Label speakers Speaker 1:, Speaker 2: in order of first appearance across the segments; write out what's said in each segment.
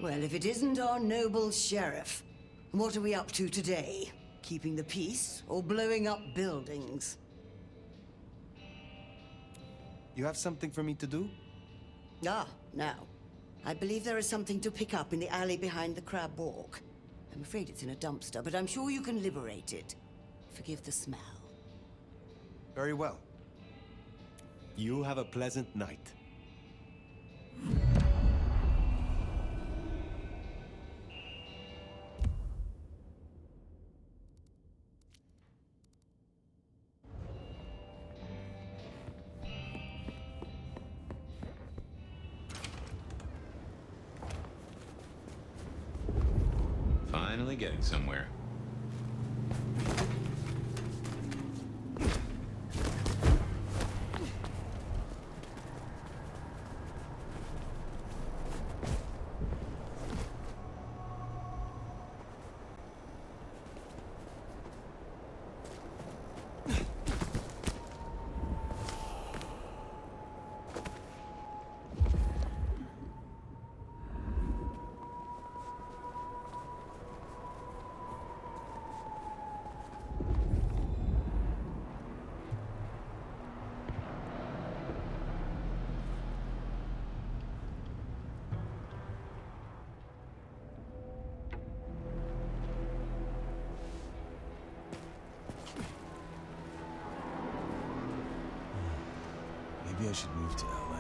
Speaker 1: Well, if it isn't our noble sheriff, what are we up to today? Keeping the peace or blowing up buildings?
Speaker 2: You have something for me to do?
Speaker 1: Ah, now. I believe there is something to pick up in the alley behind the Crab Walk. I'm afraid it's in a dumpster, but I'm sure you can liberate it. Forgive the smell.
Speaker 2: Very well. You have a pleasant night.
Speaker 3: Finally getting somewhere.
Speaker 2: Maybe I should move to LA.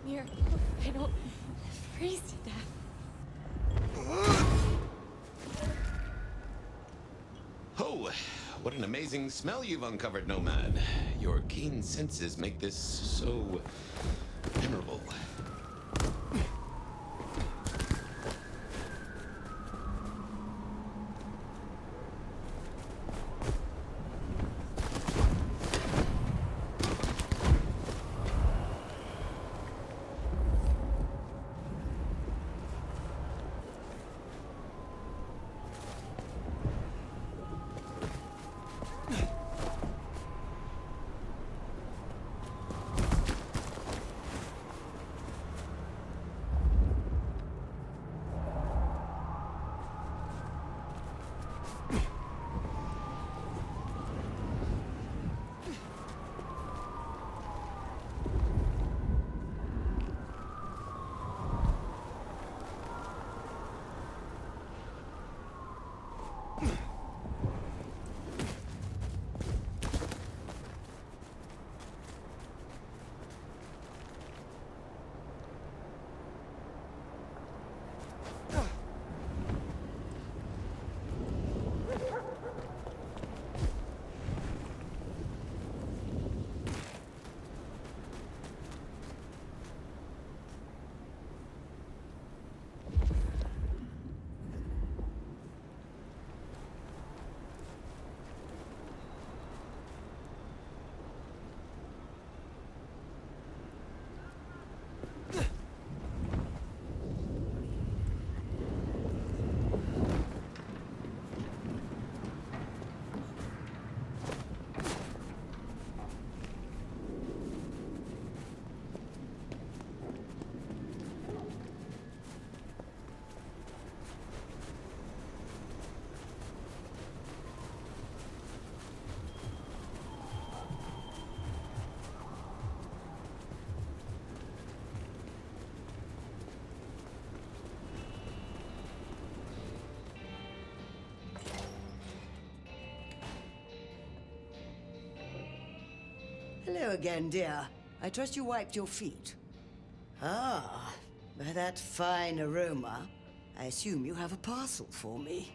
Speaker 4: Miracle, I don't freeze to death.
Speaker 3: Oh, what an amazing smell you've uncovered, Nomad. Your keen senses make this so memorable.
Speaker 1: Hello again, dear. I trust you wiped your feet. Ah, by that fine aroma, I assume you have a parcel for me.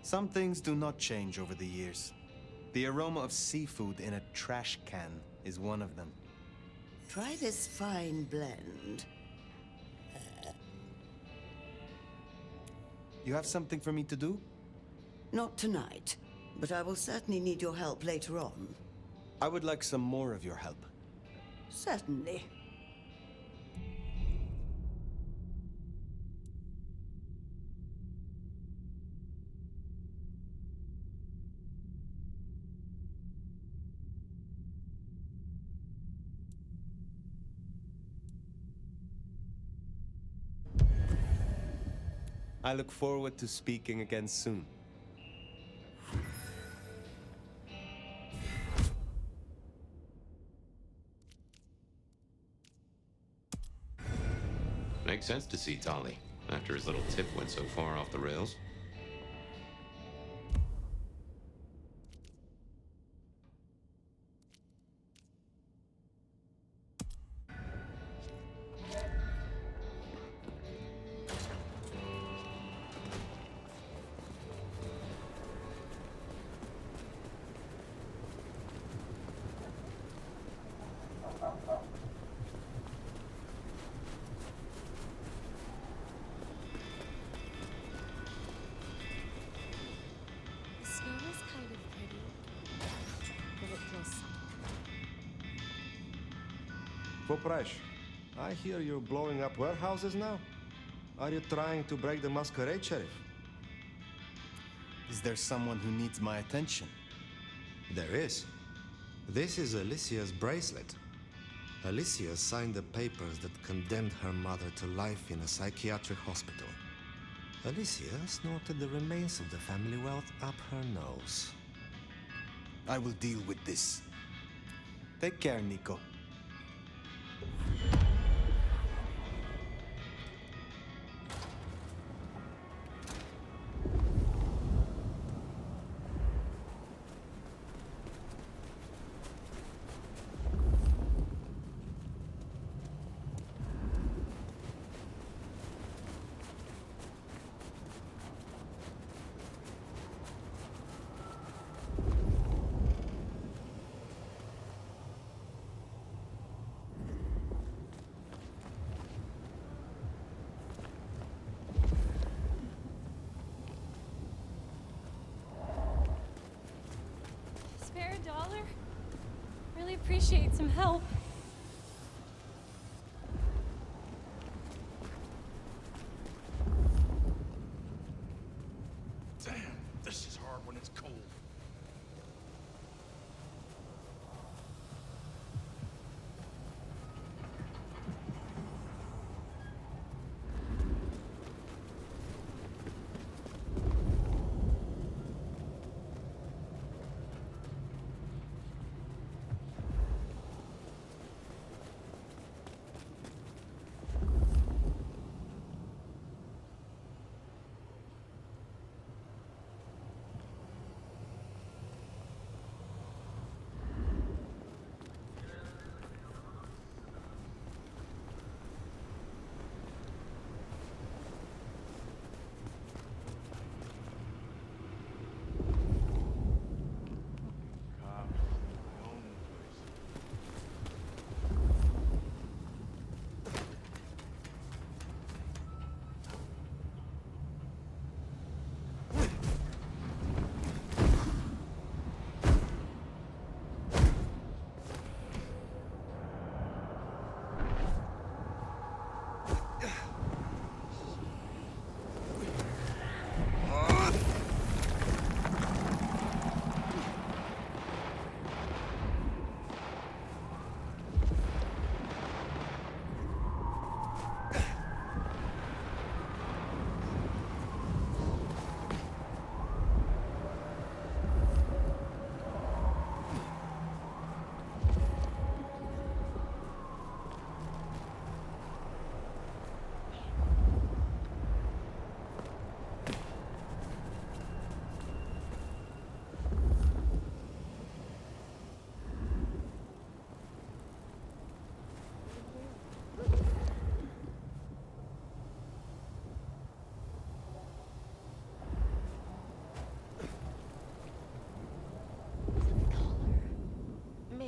Speaker 2: Some things do not change over the years. The aroma of seafood in a trash can is one of them.
Speaker 1: Try this fine blend.
Speaker 2: You have something for me to do?
Speaker 1: Not tonight, but I will certainly need your help later on.
Speaker 2: I would like some more of your help.
Speaker 1: Certainly.
Speaker 2: I look forward to speaking again soon.
Speaker 3: Makes sense to see Tolly, after his little tip went so far off the rails.
Speaker 4: The snow is kind of pretty, but it feels
Speaker 5: Popresh, I hear you're blowing up warehouses now? Are you trying to break the Masquerade, Sheriff?
Speaker 2: Is there someone who needs my attention?
Speaker 5: There is. This is Alicia's bracelet. Alicia signed the papers that condemned her mother to life in a psychiatric hospital. Alicia snorted the remains of the family wealth up her nose.
Speaker 2: I will deal with this. Take care, Nico.
Speaker 4: Spare a dollar? Really appreciate some help.
Speaker 6: Damn, this is hard when it's cold.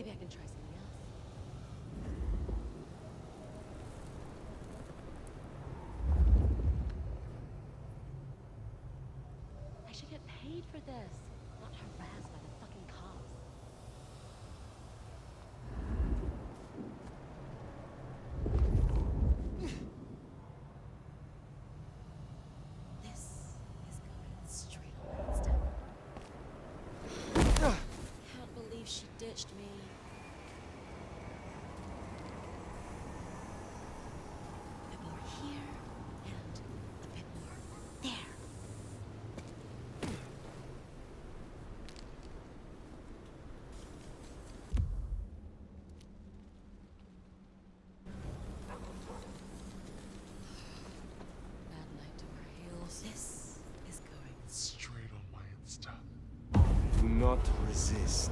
Speaker 4: Maybe I can try something else. I should get paid for this, not harassed by the fucking cops. This is going straight on my stomach. Can't believe she ditched me. A bit more here, and a bit more there. Bad night to our heels. This is going
Speaker 6: Straight on my Insta.
Speaker 2: Do not resist.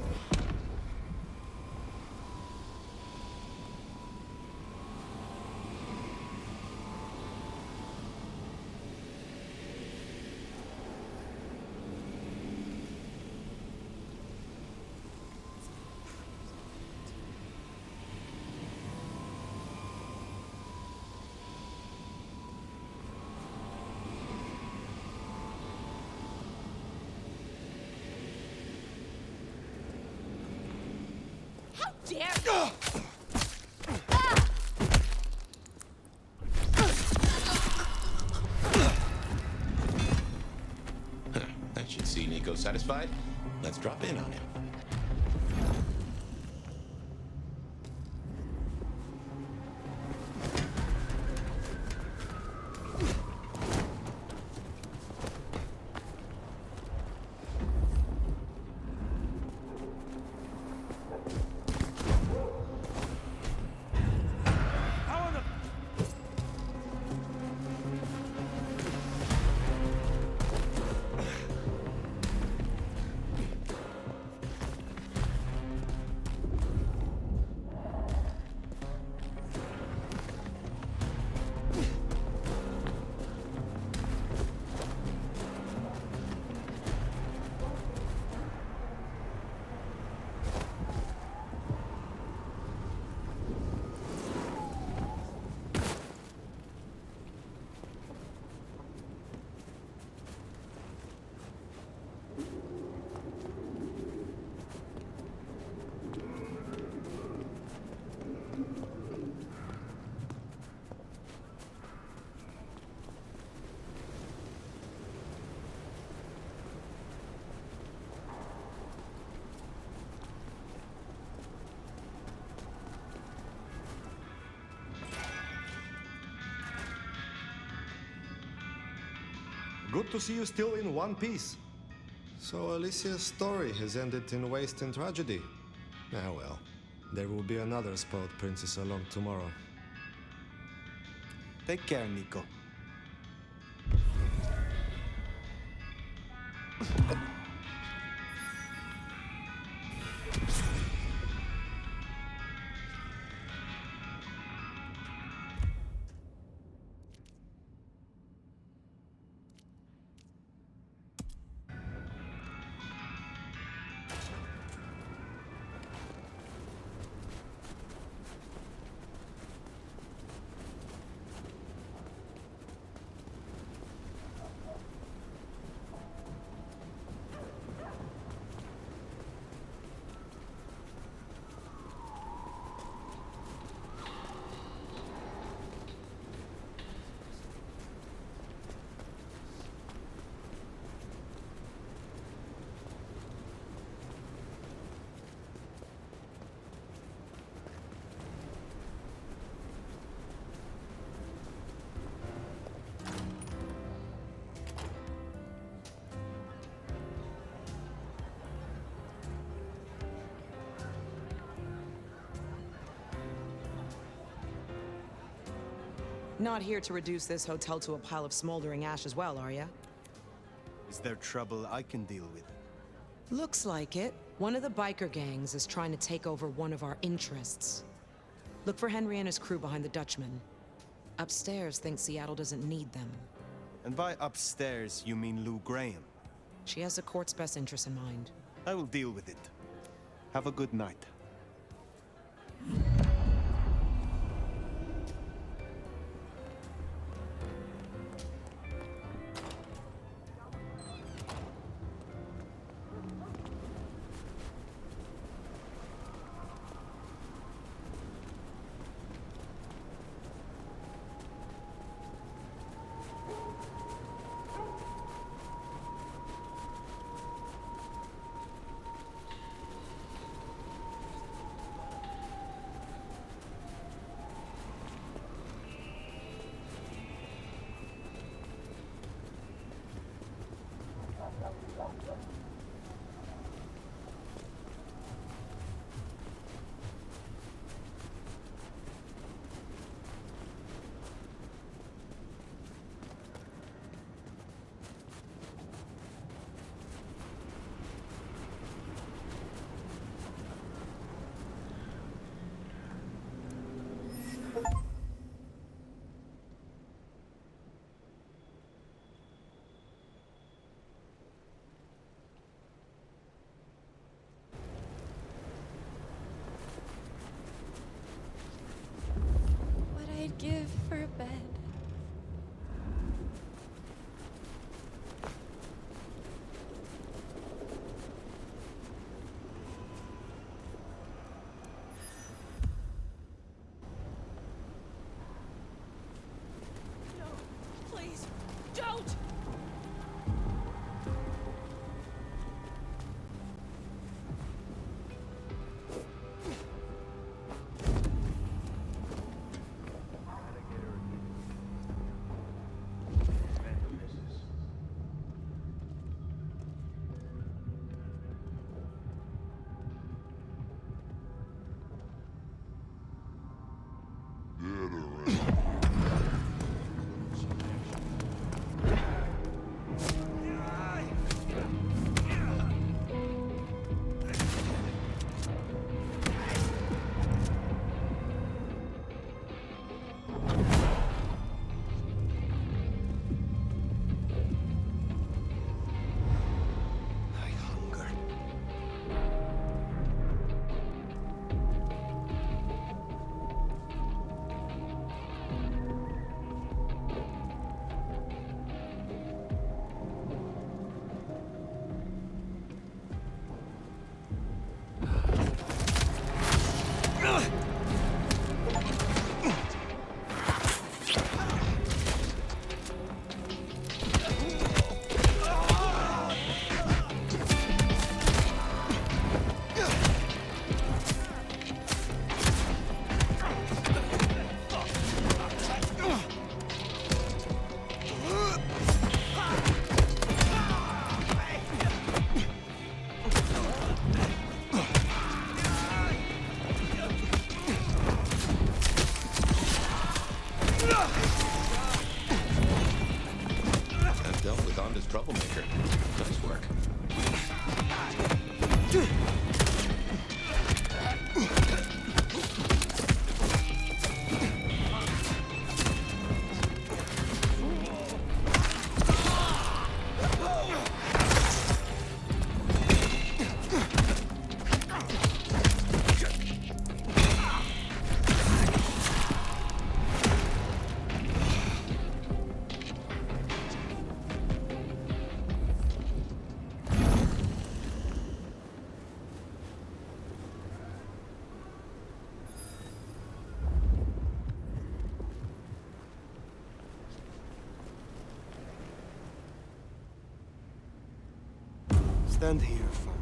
Speaker 4: How dare
Speaker 3: That should see Nico satisfied. Let's drop in on him.
Speaker 5: Good to see you still in one piece. So Alicia's story has ended in waste and tragedy. Ah well, there will be another spoiled princess along tomorrow.
Speaker 2: Take care, Nico.
Speaker 7: Not here to reduce this hotel to a pile of smoldering ash as well, are ya?
Speaker 2: Is there trouble I can deal with?
Speaker 7: Looks like it. One of the biker gangs is trying to take over one of our interests. Look for Henry and his crew behind the Dutchman. Upstairs thinks Seattle doesn't need them.
Speaker 2: And by upstairs, you mean Lou Graham.
Speaker 7: She has the court's best interests in mind.
Speaker 2: I will deal with it. Have a good night.
Speaker 4: give for a bed. No, please, don't!
Speaker 3: Troublemaker. Nice work.
Speaker 2: Stand here for me.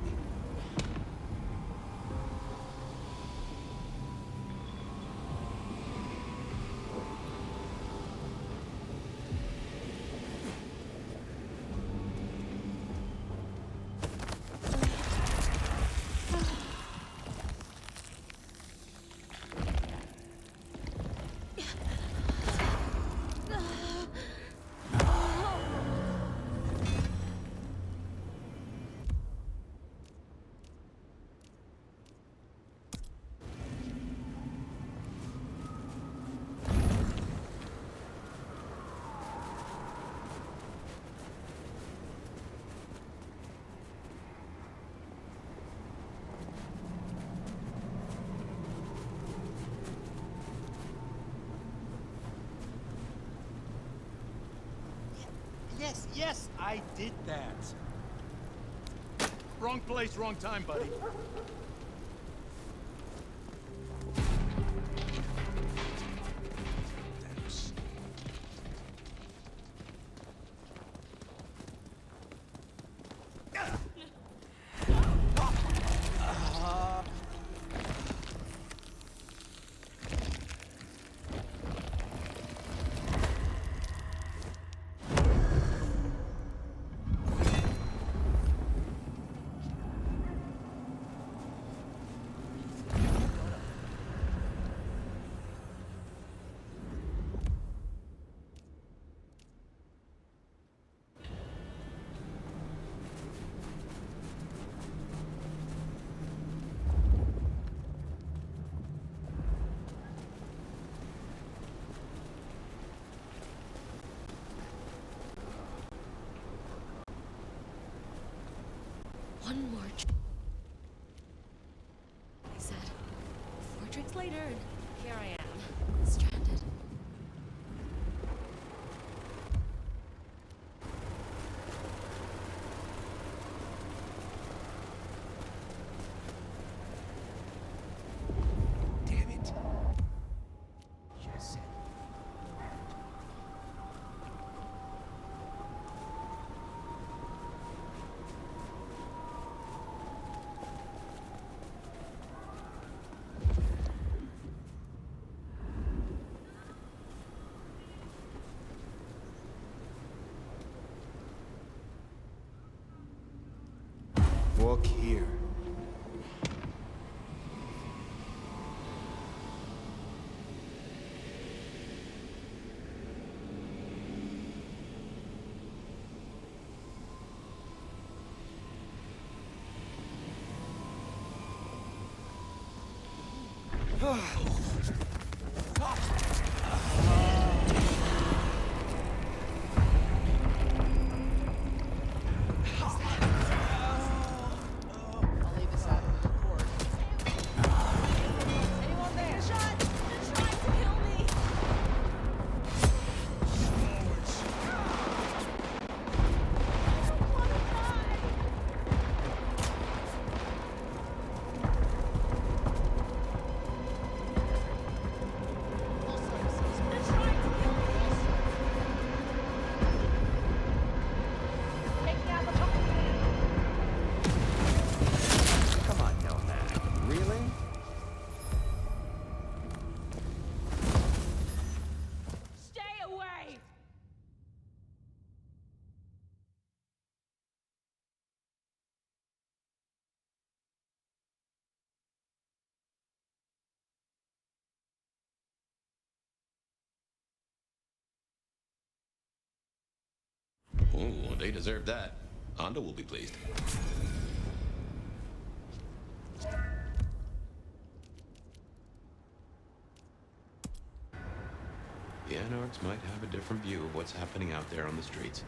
Speaker 8: Yes, I did that. Wrong place, wrong time, buddy.
Speaker 4: One more. I said. 4 drinks later, and here I am, stranded.
Speaker 2: Look here.
Speaker 9: I'll leave this out of the report. Anyone there? Shot! They're trying to kill me! I don't want to die! All services, they're trying to kill me! Take down the
Speaker 10: Come on, Nomad. Really?
Speaker 9: Stay away!
Speaker 3: Oh, they deserve that. Honda will be pleased. The Anarchs might have a different view of what's happening out there on the streets.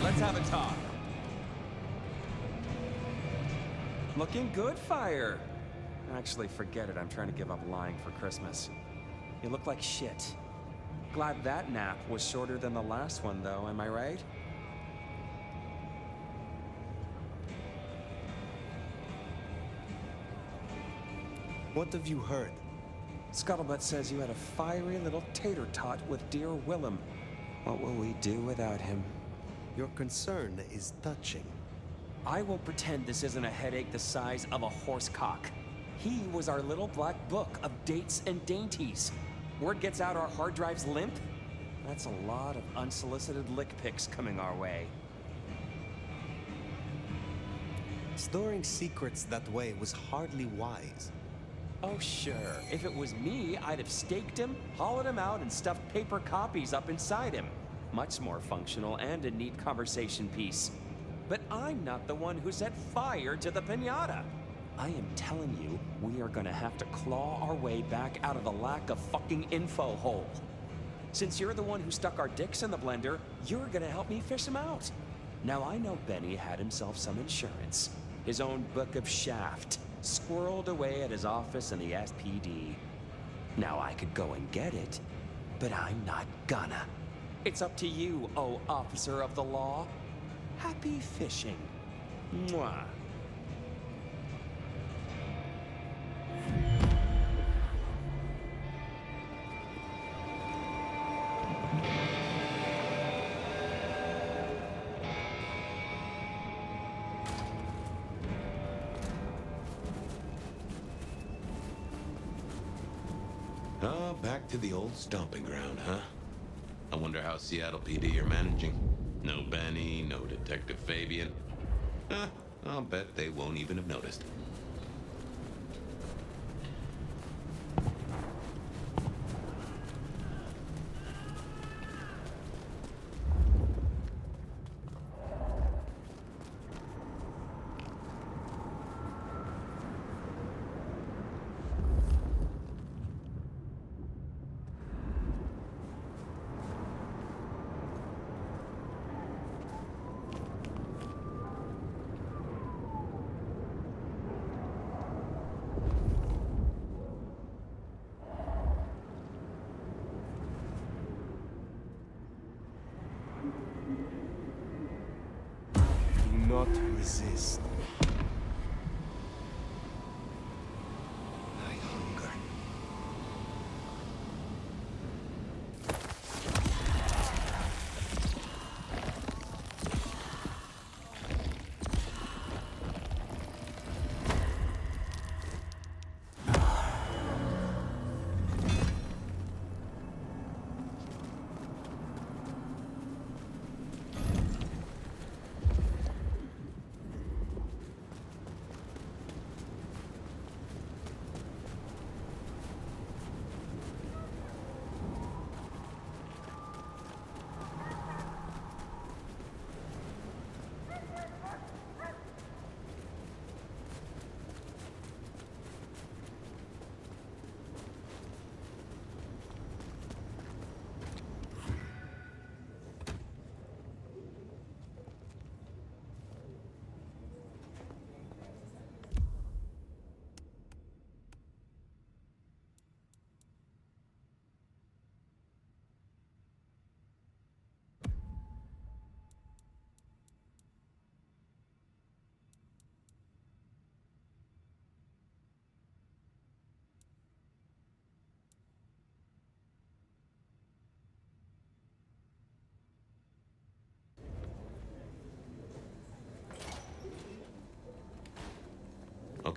Speaker 10: Let's have a talk. Looking good, Fire. Actually, forget it. I'm trying to give up lying for Christmas. You look like shit. Glad that nap was shorter than the last one, though, am I right?
Speaker 2: What have you heard?
Speaker 10: Scuttlebutt says you had a fiery little tater tot with dear Willem. What will we do without him?
Speaker 2: Your concern is touching.
Speaker 10: I won't pretend this isn't a headache the size of a horse cock. He was our little black book of dates and dainties. Word gets out our hard drives limp? That's a lot of unsolicited lick pics coming our way.
Speaker 2: Storing secrets that way was hardly wise.
Speaker 10: Oh, sure. If it was me, I'd have staked him, hollowed him out, and stuffed paper copies up inside him. Much more functional and a neat conversation piece. But I'm not the one who set fire to the piñata. I am telling you, we are gonna have to claw our way back out of the lack of fucking info hole. Since you're the one who stuck our dicks in the blender, you're gonna help me fish him out. Now I know Benny had himself some insurance. His own book of Shaft, squirreled away at his office in the SPD. Now I could go and get it, but I'm not gonna. It's up to you, oh officer of the law. Happy fishing. Mwah.
Speaker 3: Oh, back to the old stomping ground, huh? I wonder how Seattle PD are managing. No Benny, no Detective Fabian. Huh, I'll bet they won't even have noticed.
Speaker 2: Do not resist.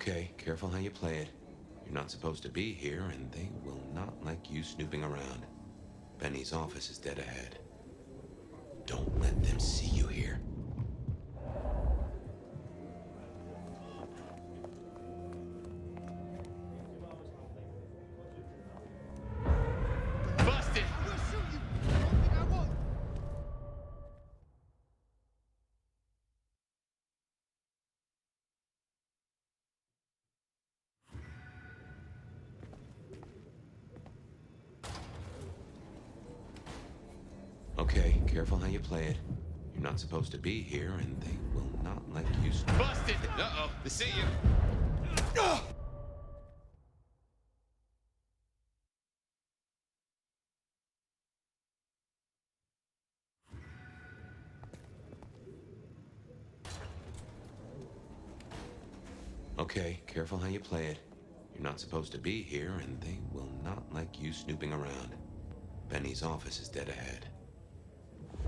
Speaker 3: Okay, careful how you play it. You're not supposed to be here, and they will not like you snooping around. Benny's office is dead ahead. Don't let them see you here.
Speaker 8: Busted!
Speaker 9: I will shoot you. Don't think I won't.
Speaker 3: Okay, careful how you play it. You're not supposed to be here, and they will not like you
Speaker 8: Busted!
Speaker 3: Uh-oh, they see you! Okay, careful how you play it. You're not supposed to be here, and they will not like you snooping around. Benny's office is dead ahead.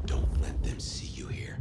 Speaker 3: Don't let them see you here.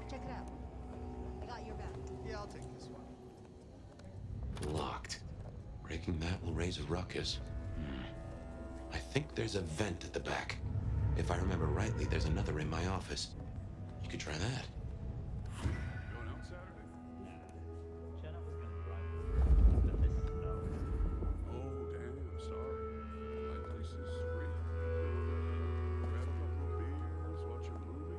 Speaker 9: Check it out. I got your back.
Speaker 6: Yeah, I'll take this one.
Speaker 3: Locked. Breaking that will raise a ruckus. I think there's a vent at the back. If I remember rightly, there's another in my office. You could try that.
Speaker 6: Going out Saturday? Oh, damn, sorry. My place is free. Grab a couple of beers, watch a movie.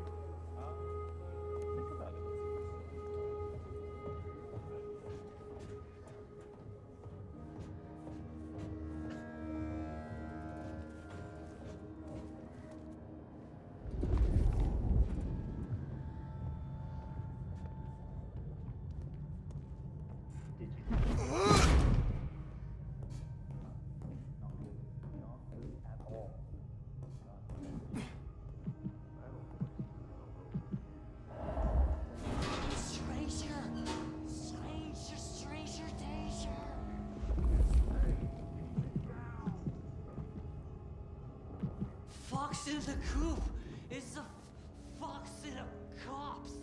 Speaker 4: Stranger! Stranger, stranger, danger! Fox in the coop! It's a fox in a copse!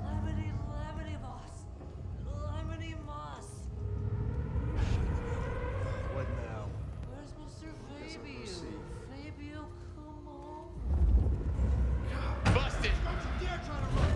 Speaker 4: Lemony, lemony moss! Lemony moss!
Speaker 6: What now?
Speaker 4: Where's Mr. Fabio? Fabio, come on!
Speaker 8: Busted!
Speaker 9: Don't you dare try to run.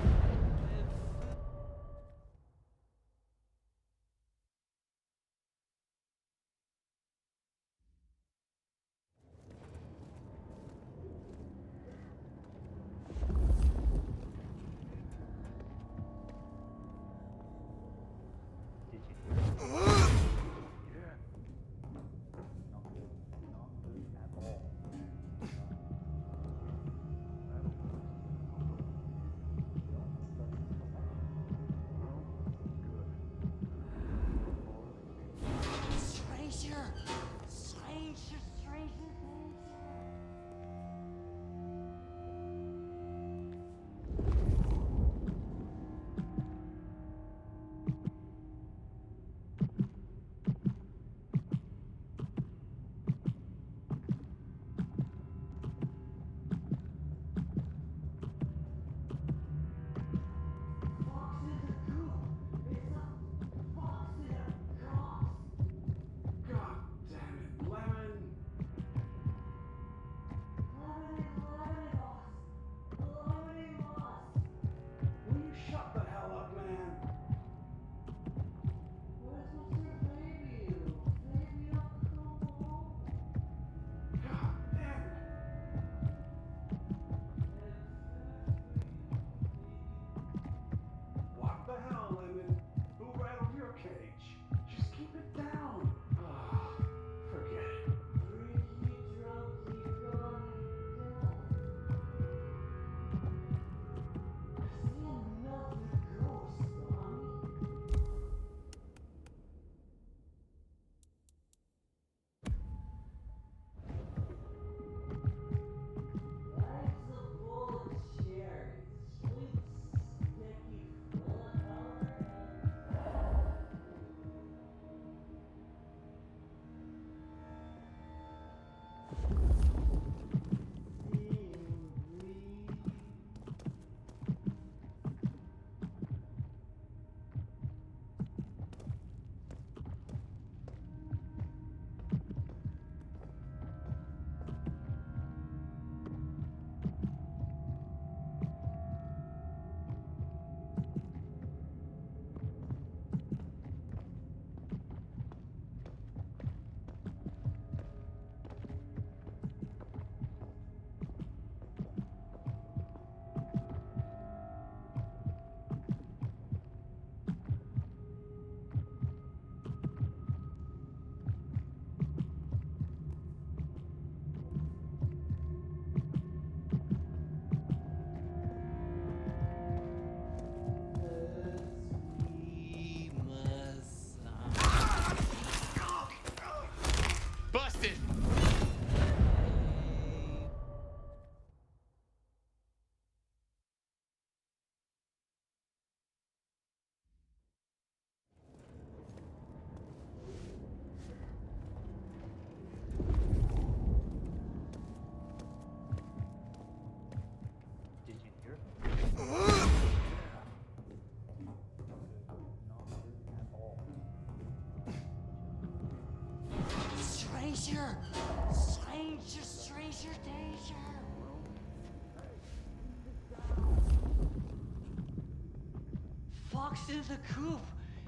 Speaker 11: fox in the coop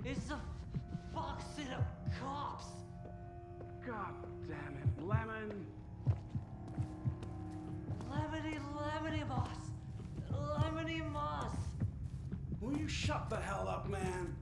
Speaker 11: is the fox in a cops.
Speaker 6: God damn it, Lemon!
Speaker 11: Lemony boss. Lemony moss.
Speaker 6: Will you shut the hell up, man?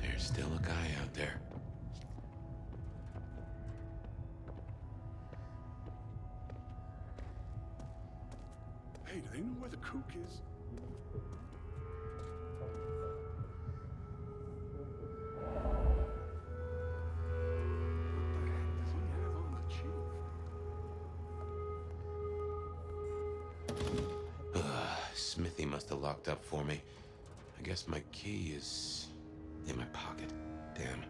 Speaker 3: There's still a guy out there.
Speaker 6: Hey, do they know where the kook is? What the heck does he have on the chief?
Speaker 3: Smithy must have locked up for me. I guess my key is in my pocket. Damn.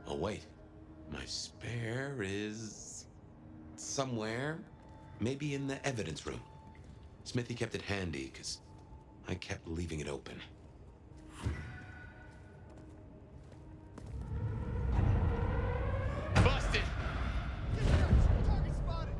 Speaker 3: Oh, wait. My spare is somewhere. Maybe in the evidence room. Smithy kept it handy, because I kept leaving it open. Busted!
Speaker 9: Target spotted!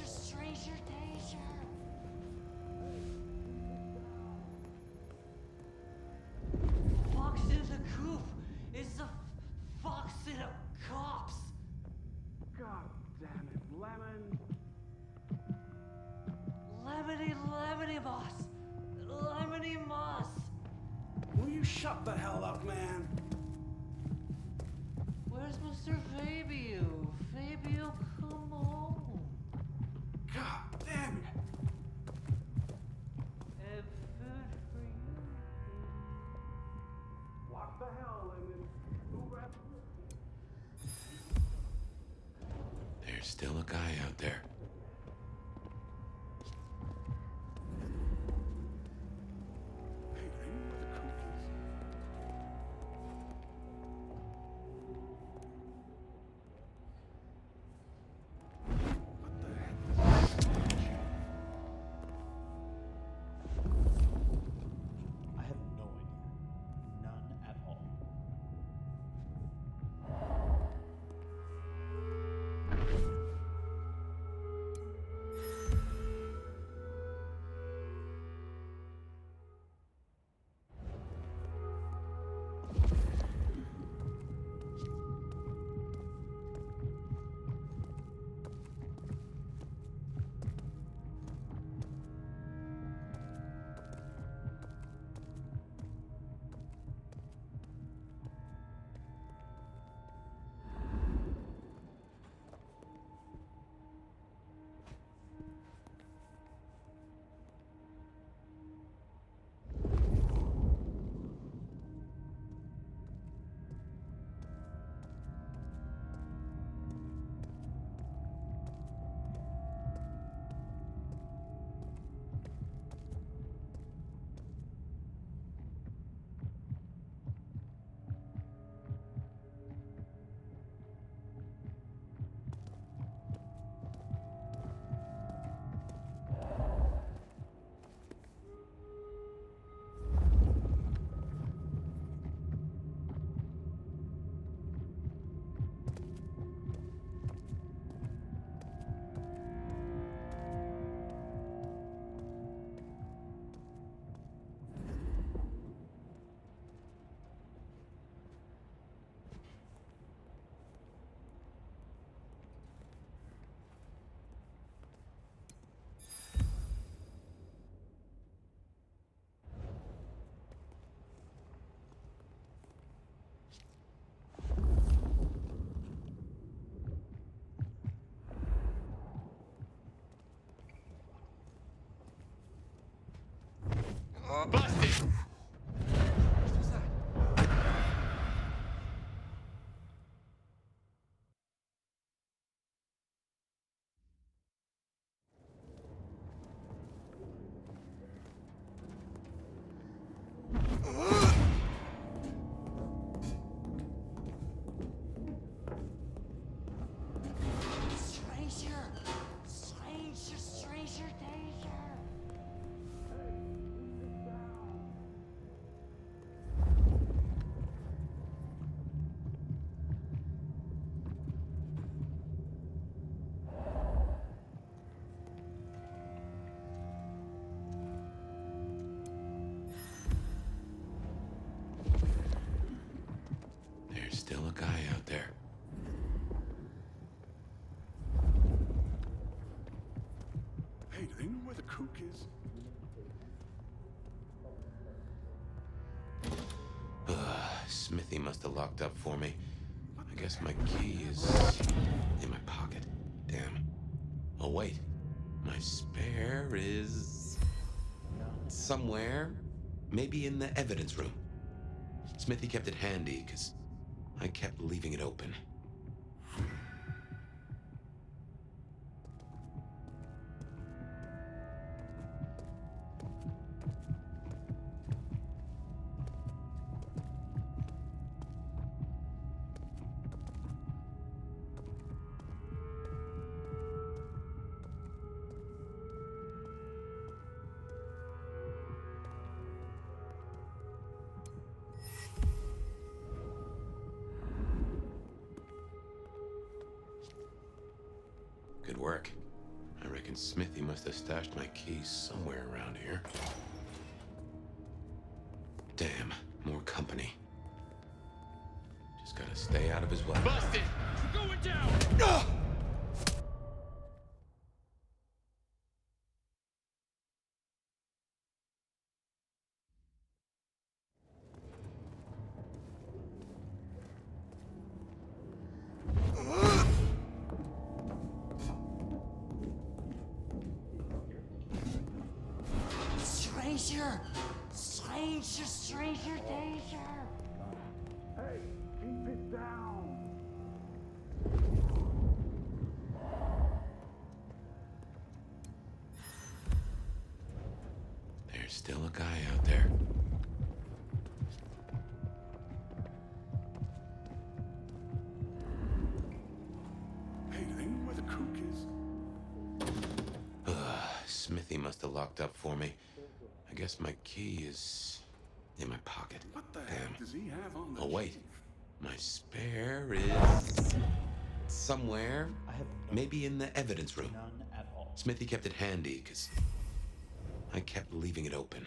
Speaker 11: Stranger danger. Fox in the coop is the fox in a cops.
Speaker 6: God damn it, Lemon!
Speaker 11: Lemony boss. Lemony moss.
Speaker 6: Will you shut the hell up, man?
Speaker 11: Where's Mr. Fabio? Fabio, come home.
Speaker 6: God damn it!
Speaker 11: And food for you.
Speaker 6: What the hell, Lemon? Who grabbed
Speaker 3: There's still a guy out there.
Speaker 6: Hey, do they know where the kook is?
Speaker 3: Busted!
Speaker 11: Stranger! Stranger, stranger danger!
Speaker 3: There's still a guy out there.
Speaker 6: Hey, do they know where the kook is?
Speaker 3: Smithy must have locked up for me. I guess my key is in my pocket. Damn. Oh, wait. My spare is somewhere. Maybe in the evidence room. Smithy kept it handy, because I kept leaving it open. Good work. I reckon Smithy must have stashed my keys somewhere around here. Damn, more company. Just gotta stay out of his way. Busted!
Speaker 8: We're going down!
Speaker 11: Stranger! Stranger, stranger danger!
Speaker 6: Hey, keep it down!
Speaker 3: There's still a guy out there.
Speaker 6: Hey, do they know where the kook is?
Speaker 3: Smithy must have locked up for me. I guess my key is in my pocket.
Speaker 6: What the
Speaker 3: Damn.
Speaker 6: heck does he have on the
Speaker 3: Oh, wait.
Speaker 6: chief?
Speaker 3: My spare is somewhere. Maybe in the evidence room.
Speaker 9: None at all.
Speaker 3: Smithy kept it handy, because I kept leaving it open.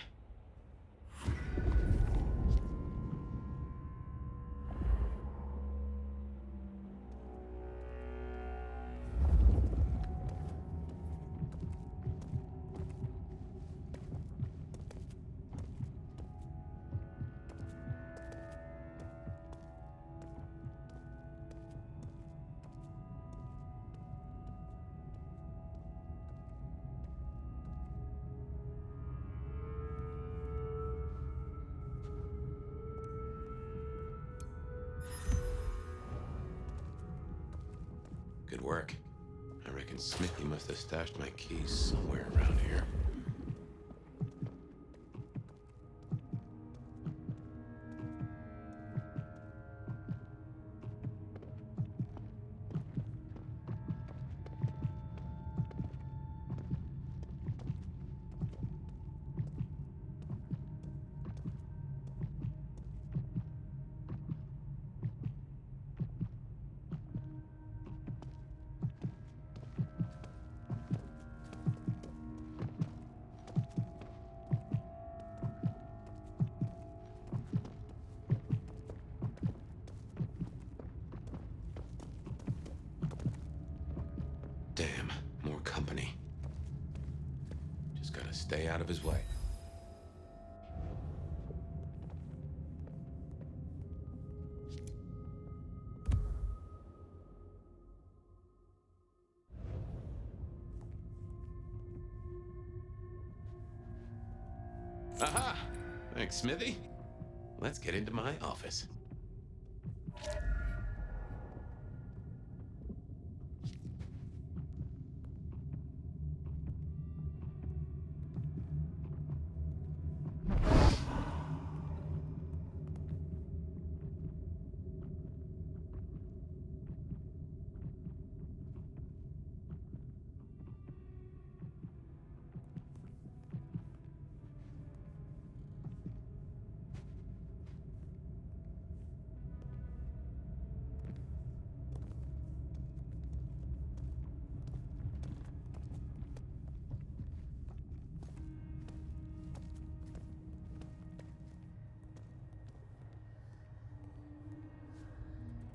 Speaker 3: Good work. I reckon Smithy must have stashed my keys somewhere around here. Damn, more company. Just gotta stay out of his way. Aha! Thanks, Smithy. Let's get into my office.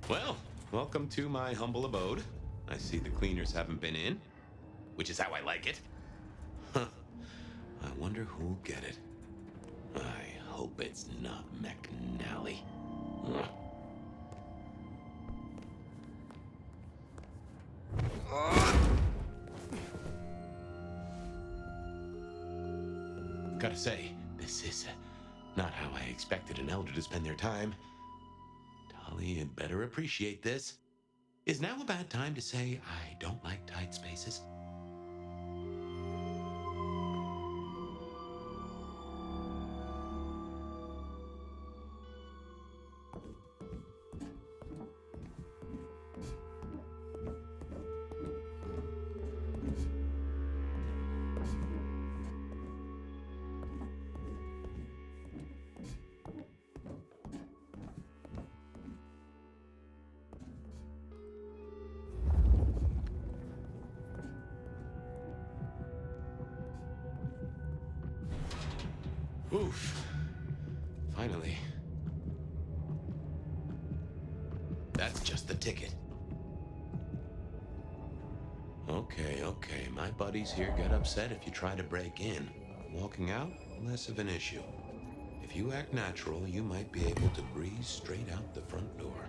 Speaker 3: Well, welcome to my humble abode. I see the cleaners haven't been in, which is how I like it. Huh. I wonder who'll get it. I hope it's not McNally. Ugh. Gotta say, this is not how I expected an elder to spend their time. Tali, you'd better appreciate this. Is now a bad time to say I don't like tight spaces? Oof. Finally. That's just the ticket. Okay. My buddies here get upset if you try to break in. Walking out, less of an issue. If you act natural, you might be able to breeze straight out the front door.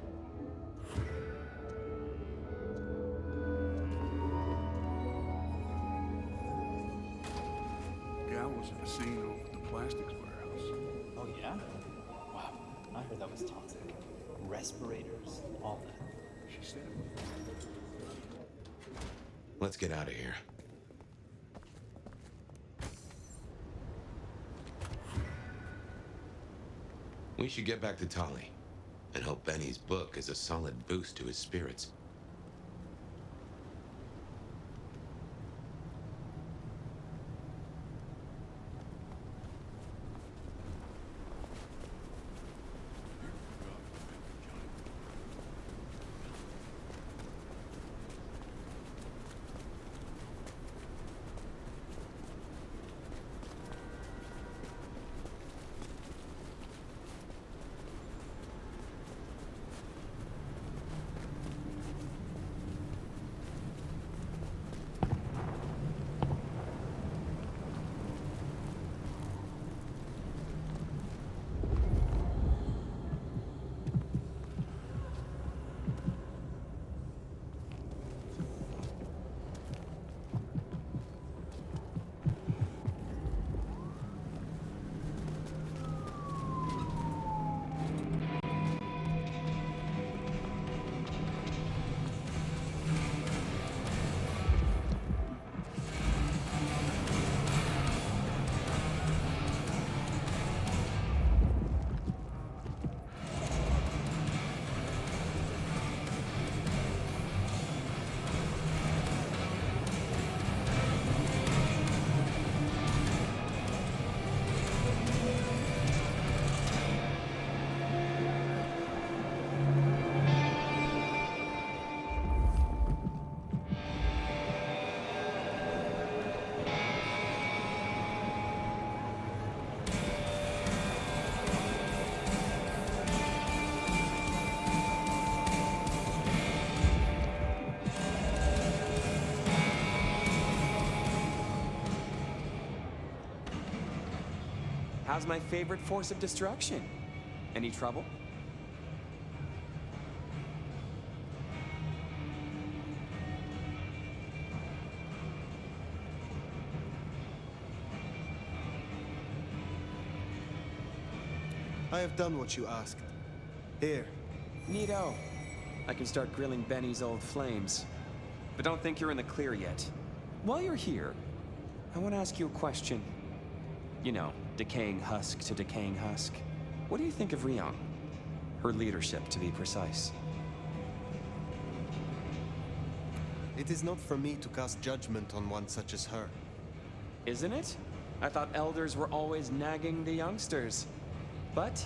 Speaker 6: Gal was at the scene over at the plastics warehouse.
Speaker 12: Oh, yeah? Wow, I heard that was toxic. Respirators, all that.
Speaker 6: She said
Speaker 3: Let's get out of here. We should get back to Tali and hope Benny's book is a solid boost to his spirits.
Speaker 10: How's my favorite force of destruction? Any trouble?
Speaker 2: I have done what you asked. Here.
Speaker 10: Neato. I can start grilling Benny's old flames. But don't think you're in the clear yet. While you're here, I want to ask you a question. You know, decaying husk to decaying husk. What do you think of Ryong? Her leadership, to be precise.
Speaker 2: It is not for me to cast judgment on one such as her.
Speaker 10: Isn't it? I thought elders were always nagging the youngsters. But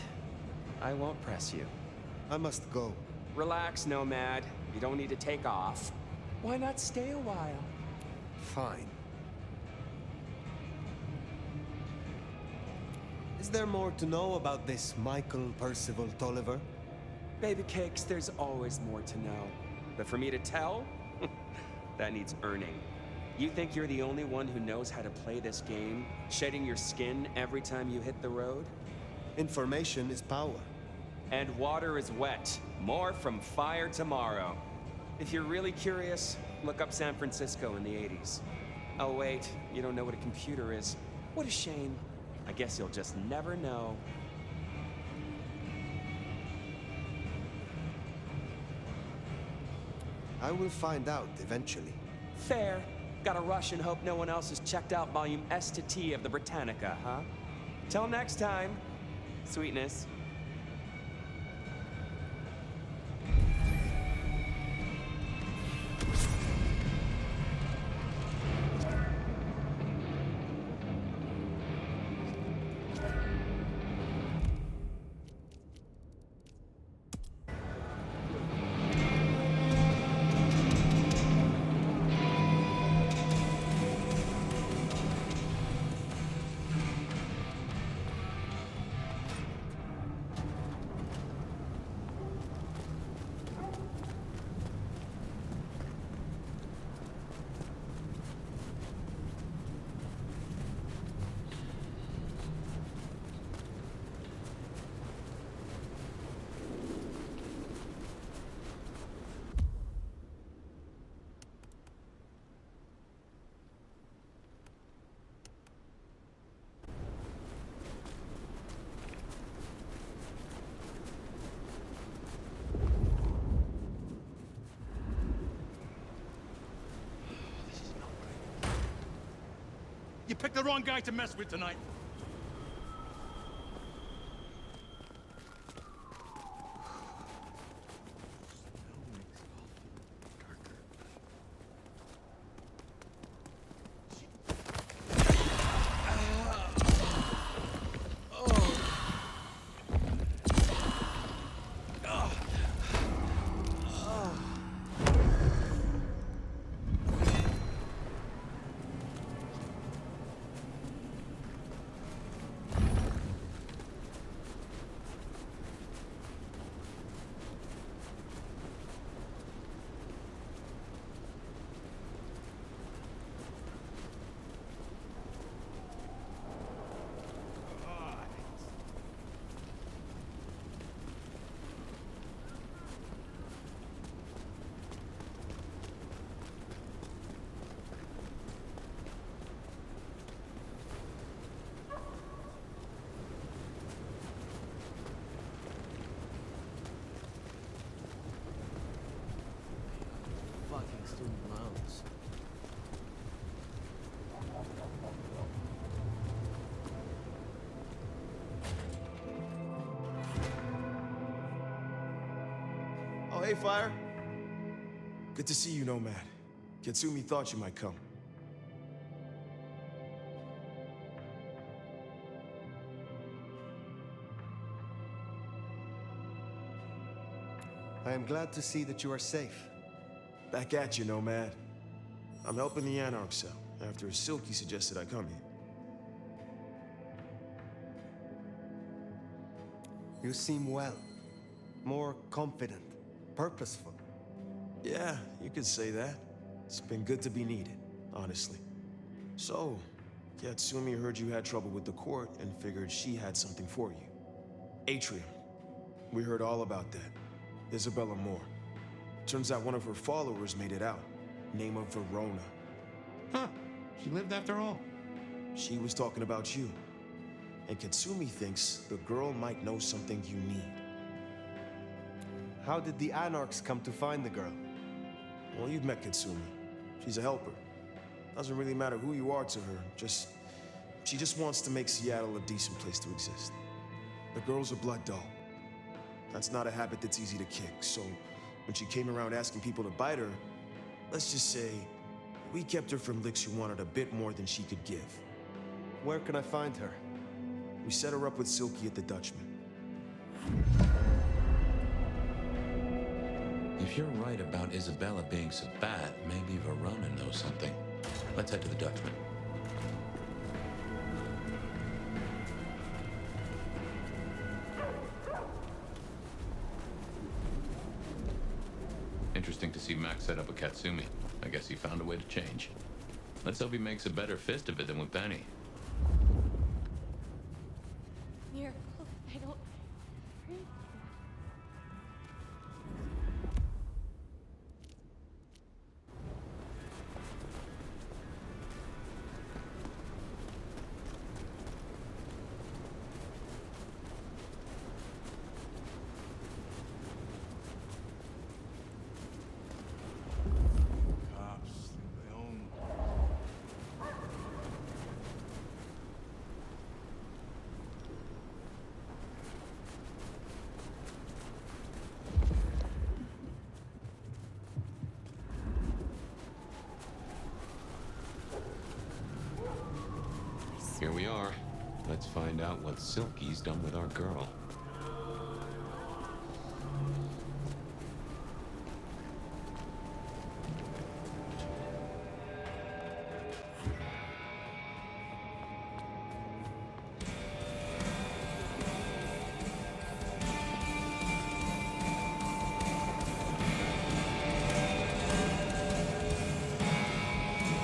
Speaker 10: I won't press you.
Speaker 2: I must go.
Speaker 10: Relax, Nomad. You don't need to take off. Why not stay a while?
Speaker 2: Fine. Is there more to know about this Michael Percival Tolliver?
Speaker 10: Baby cakes, there's always more to know. But for me to tell, that needs earning. You think you're the only one who knows how to play this game, shedding your skin every time you hit the road?
Speaker 2: Information is power.
Speaker 10: And water is wet. More from fire tomorrow. If you're really curious, look up San Francisco in the 80s. Oh wait, you don't know what a computer is. What a shame. I guess you'll just never know.
Speaker 2: I will find out eventually.
Speaker 10: Fair. Gotta rush and hope no one else has checked out volume S to T of the Britannica, huh? Till next time, sweetness.
Speaker 8: You picked the wrong guy to mess with tonight.
Speaker 12: Fucking student loans.
Speaker 13: Oh, hey, Fire. Good to see you, Nomad. Katsumi thought you might come.
Speaker 2: I am glad to see that you are safe.
Speaker 13: Back at you, Nomad. I'm helping the Anarch cell after Silky suggested I come here.
Speaker 2: You seem well. More confident, purposeful.
Speaker 13: Yeah, you could say that. It's been good to be needed, honestly. So, Katsumi heard you had trouble with the court and figured she had something for you. Atrium. We heard all about that. Isabella Moore. Turns out one of her followers made it out. Name of Verona.
Speaker 3: Huh. She lived after all.
Speaker 13: She was talking about you. and Katsumi thinks the girl might know something you need.
Speaker 2: How did the Anarchs come to find the girl?
Speaker 13: Well, you've met Katsumi. She's a helper. Doesn't really matter who you are to her, she just wants to make Seattle a decent place to exist. The girl's a blood doll. That's not a habit that's easy to kick, so when she came around asking people to bite her, let's just say, we kept her from licks who wanted a bit more than she could give.
Speaker 2: Where can I find her?
Speaker 13: We set her up with Silky at the Dutchman.
Speaker 3: If you're right about Isabella being so bad, maybe Verona knows something. Let's head to the Dutchman. Interesting to see Max set up a Katsumi. I guess he found a way to change. Let's hope he makes a better fist of it than with Benny.
Speaker 4: Miracle, I don't...
Speaker 8: Cops, they own...
Speaker 3: Here we are. Let's find out what Silky's done with our girl.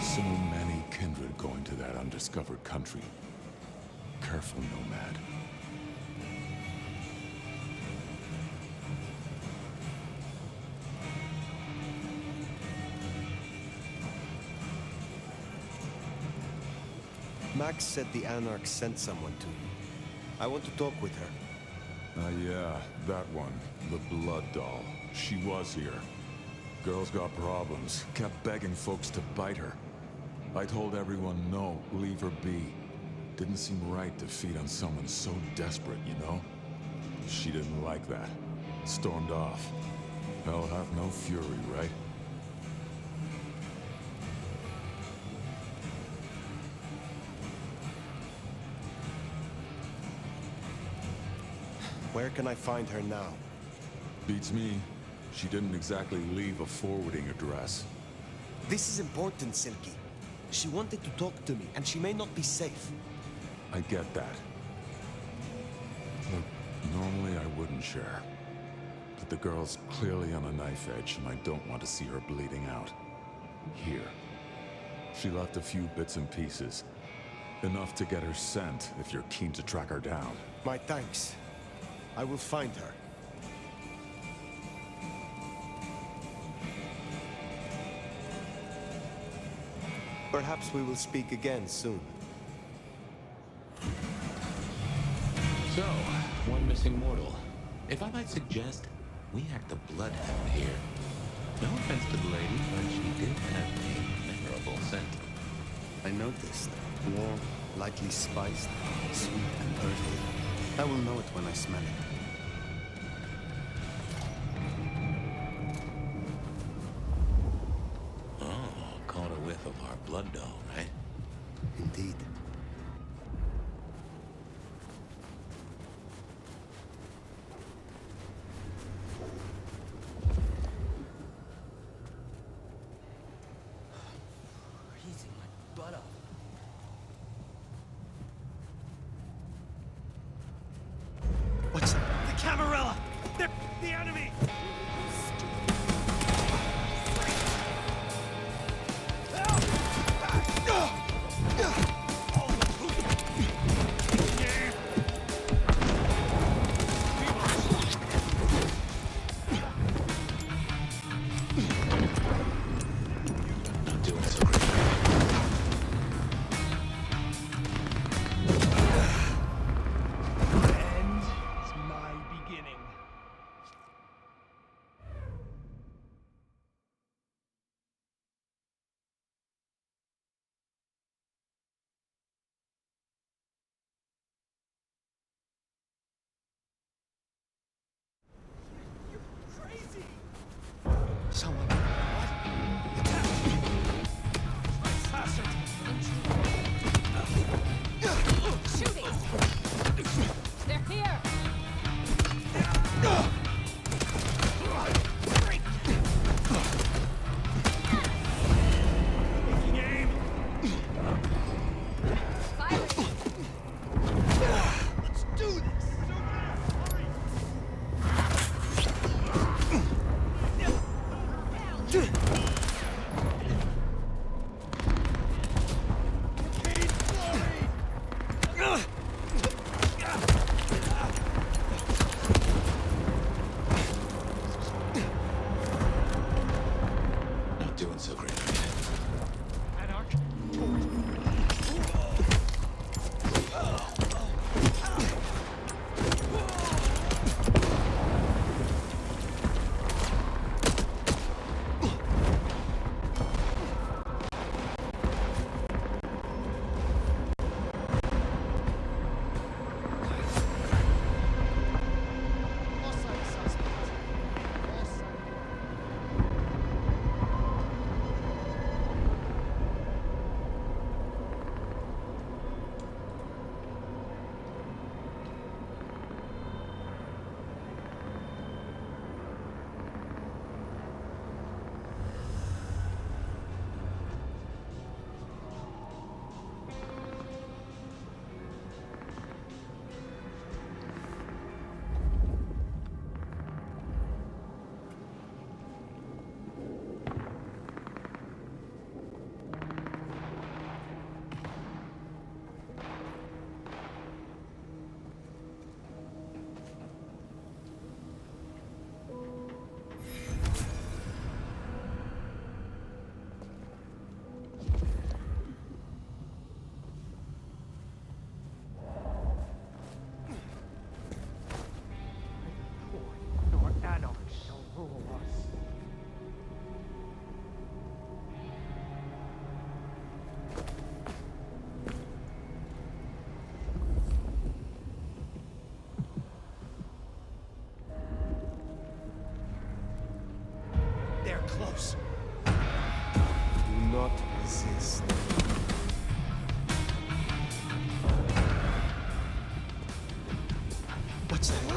Speaker 6: So many kindred going to that undiscovered country. Careful, nomad.
Speaker 2: Max said the Anarchs sent someone to you. I want to talk with her.
Speaker 6: Yeah, that one. The blood doll. She was here. Girl's got problems. Kept begging folks to bite her. I told everyone no, leave her be. Didn't seem right to feed on someone so desperate, you know? She didn't like that. Stormed off. Hell hath no fury, right?
Speaker 2: Where can I find her now?
Speaker 6: Beats me. She didn't exactly leave a forwarding address.
Speaker 2: This is important, Silky. She wanted to talk to me, and she may not be safe.
Speaker 6: I get that. Look, normally I wouldn't share. But the girl's clearly on a knife edge, and I don't want to see her bleeding out. Here. She left a few bits and pieces. Enough to get her sent, if you're keen to track her down.
Speaker 2: My thanks. I will find her. Perhaps we will speak again soon.
Speaker 3: So, one missing mortal. If I might suggest, we act the bloodhound here. No offense to the lady, but she did have a memorable scent.
Speaker 2: I noticed. Warm, lightly spiced, sweet and earthy. I will know it when I smell it.
Speaker 3: Oh, caught a whiff of our blood doll, right?
Speaker 2: Indeed.
Speaker 11: Freezing my butt off.
Speaker 2: What's that?
Speaker 8: The Camarilla! They're the enemy! do this!
Speaker 3: Not doing so great.
Speaker 8: They're close.
Speaker 13: Do not resist. What's that?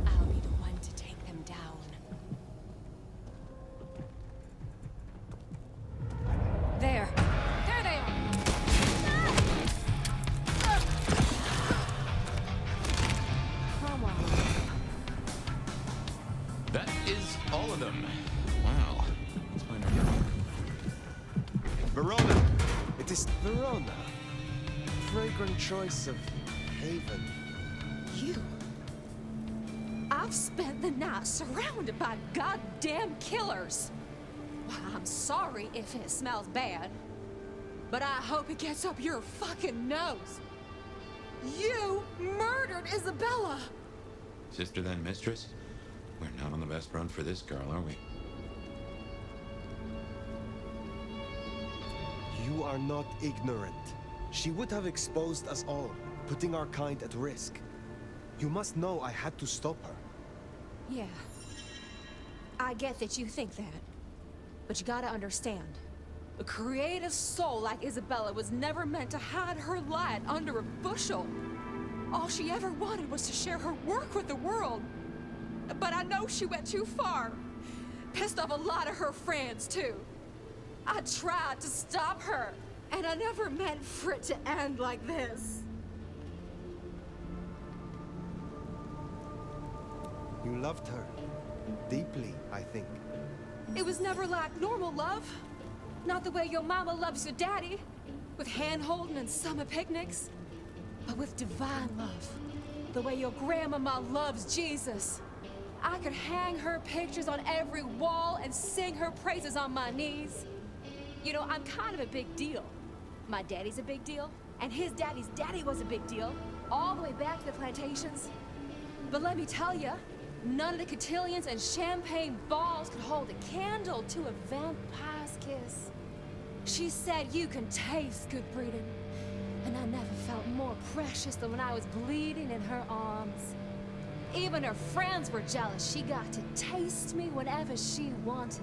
Speaker 4: I'll be the one to take them down. There. There they are. Come on.
Speaker 3: That is all of them. Wow. Let's find our girl.
Speaker 2: Verona! It is Verona. Fragrant choice of haven.
Speaker 4: You. I've spent the night surrounded by goddamn killers. Well, I'm sorry if it smells bad, but I hope it gets up your fucking nose. You murdered Isabella!
Speaker 3: Sister then mistress? We're not on the best run for this girl, are we?
Speaker 2: You are not ignorant. She would have exposed us all, putting our kind at risk. You must know I had to stop her.
Speaker 4: Yeah. I get that you think that. But you gotta understand. A creative soul like Isabella was never meant to hide her light under a bushel. All she ever wanted was to share her work with the world. But I know she went too far. Pissed off a lot of her friends, too. I tried to stop her, and I never meant for it to end like this.
Speaker 2: You loved her. Deeply, I think.
Speaker 4: It was never like normal love. Not the way your mama loves your daddy, with hand-holding and summer picnics. But with divine love. The way your grandmama loves Jesus. I could hang her pictures on every wall and sing her praises on my knees. You know, I'm kind of a big deal. My daddy's a big deal, and his daddy's daddy was a big deal, all the way back to the plantations. But let me tell you, none of the cotillions and champagne balls could hold a candle to a vampire's kiss. She said you can taste good breeding, and I never felt more precious than when I was bleeding in her arms. Even her friends were jealous. She got to taste me whenever she wanted.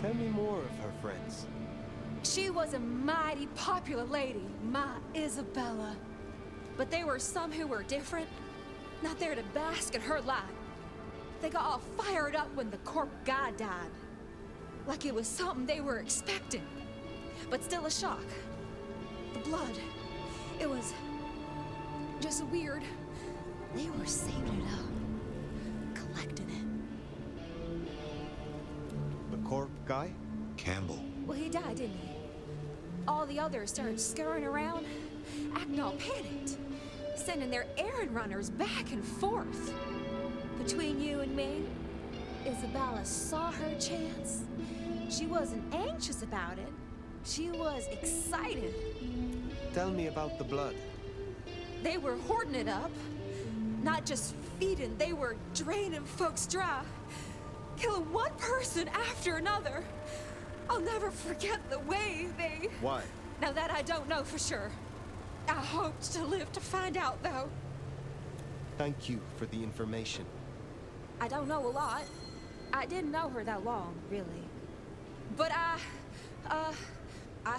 Speaker 2: Tell me more of her friends.
Speaker 4: She was a mighty popular lady, my Isabella. But there were some who were different, not there to bask in her light. They got all fired up when the corp guy died. Like it was something they were expecting, but still a shock. The blood, it was just weird. They were saving it up, collecting it.
Speaker 2: The corp guy?
Speaker 5: Campbell.
Speaker 4: Well, he died, didn't he? All the others started scurrying around, acting all panicked, sending their errand runners back and forth. Between you and me, Isabella saw her chance. She wasn't anxious about it. She was excited.
Speaker 2: Tell me about the blood.
Speaker 4: They were hoarding it up. Not just feeding, they were draining folks dry. Killing one person after another. I'll never forget the way they...
Speaker 2: Why?
Speaker 4: Now that I don't know for sure. I hoped to live to find out, though.
Speaker 2: Thank you for the information.
Speaker 4: I don't know a lot. I didn't know her that long, really. But I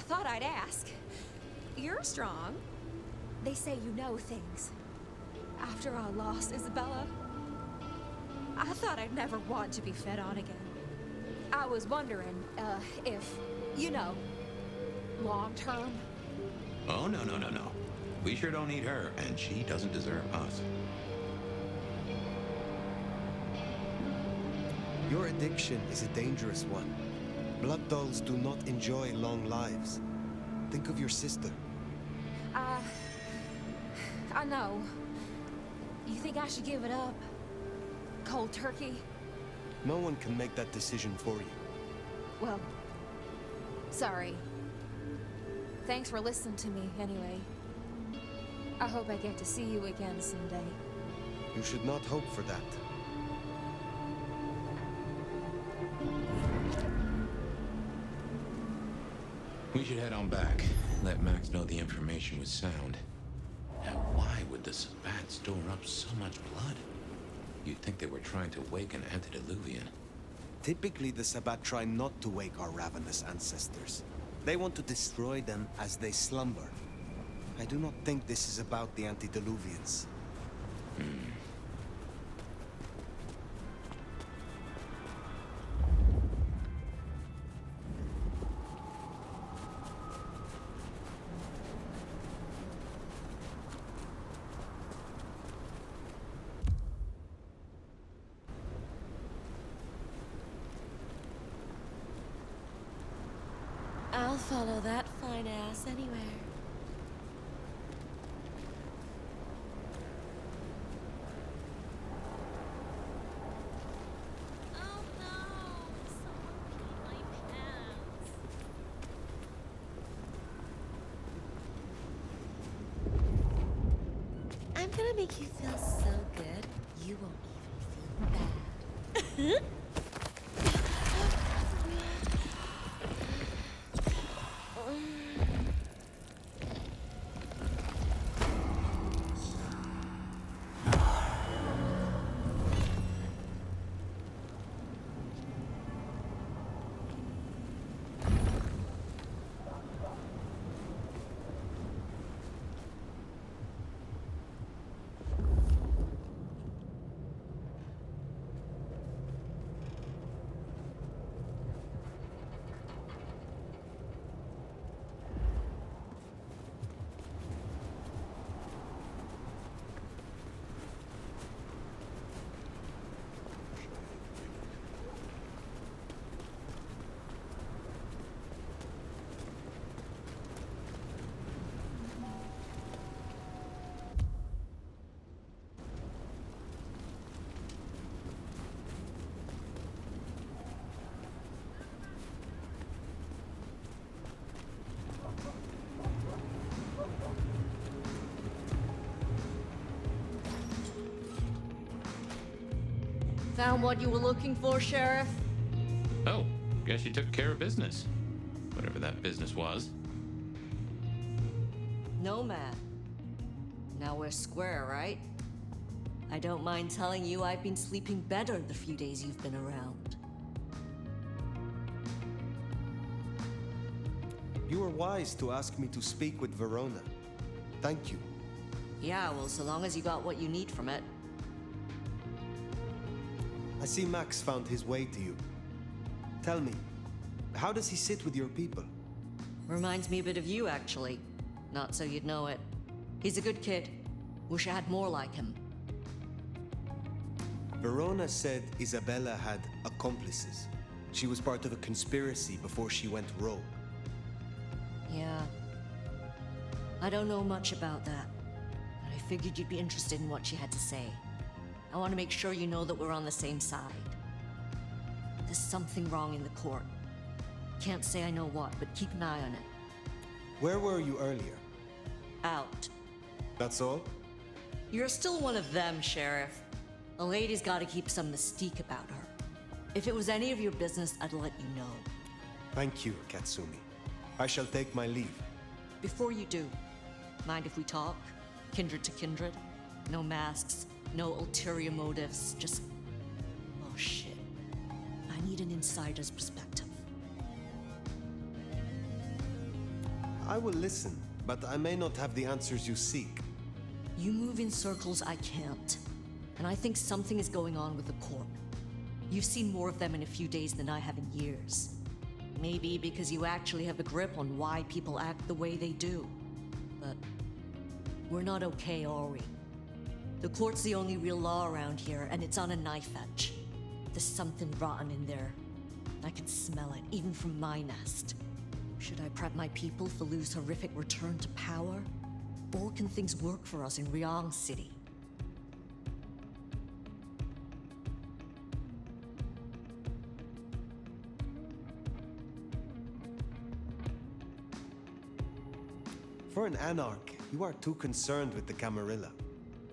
Speaker 4: thought I'd ask. You're strong. They say you know things. After I lost Isabella, I thought I'd never want to be fed on again. I was wondering, if, you know, long term.
Speaker 3: Oh, no. We sure don't need her, and she doesn't deserve us.
Speaker 2: Your addiction is a dangerous one. Blood dolls do not enjoy long lives. Think of your sister.
Speaker 4: I know. You think I should give it up? Cold turkey?
Speaker 2: No one can make that decision for you.
Speaker 4: Well, sorry. Thanks for listening to me, anyway. I hope I get to see you again someday.
Speaker 2: You should not hope for that.
Speaker 3: We should head on back. Let Max know the information was sound. Now, why would the Sabbat store up so much blood? You'd think they were trying to wake an antediluvian.
Speaker 2: Typically, the Sabbat try not to wake our ravenous ancestors. They want to destroy them as they slumber. I do not think this is about the antediluvians.
Speaker 14: I'll follow that fine ass anywhere. Oh no! Someone peed my pants. I'm gonna make you feel so good, you won't even feel bad. Found what you were looking for, Sheriff?
Speaker 3: Oh, guess you took care of business. Whatever that business was.
Speaker 14: Nomad. Now we're square, right? I don't mind telling you I've been sleeping better the few days you've been around.
Speaker 2: You were wise to ask me to speak with Verona. Thank you.
Speaker 15: Yeah, well, so long as you got what you need from it.
Speaker 2: I see Max found his way to you. Tell me, how does he sit with your people?
Speaker 15: Reminds me a bit of you, actually. Not so you'd know it. He's a good kid. Wish I had more like him.
Speaker 2: Verona said Isabella had accomplices. She was part of a conspiracy before she went rogue.
Speaker 15: Yeah. I don't know much about that, but I figured you'd be interested in what she had to say. I want to make sure you know that we're on the same side. There's something wrong in the court. Can't say I know what, but keep an eye on it.
Speaker 2: Where were you earlier?
Speaker 15: Out.
Speaker 2: That's all?
Speaker 15: You're still one of them, Sheriff. A lady's gotta keep some mystique about her. If it was any of your business, I'd let you know.
Speaker 2: Thank you, Katsumi. I shall take my leave.
Speaker 15: Before you do, mind if we talk? Kindred to kindred? No masks, no ulterior motives, just... Oh shit. I need an insider's perspective.
Speaker 2: I will listen, but I may not have the answers you seek.
Speaker 15: You move in circles I can't. And I think something is going on with the court. You've seen more of them in a few days than I have in years. Maybe because you actually have a grip on why people act the way they do. But we're not okay, are we? The court's the only real law around here, and it's on a knife edge. There's something rotten in there. I can smell it, even from my nest. Should I prep my people for Lu's horrific return to power? Or can things work for us in Ryong City?
Speaker 2: For an anarch, you are too concerned with the Camarilla.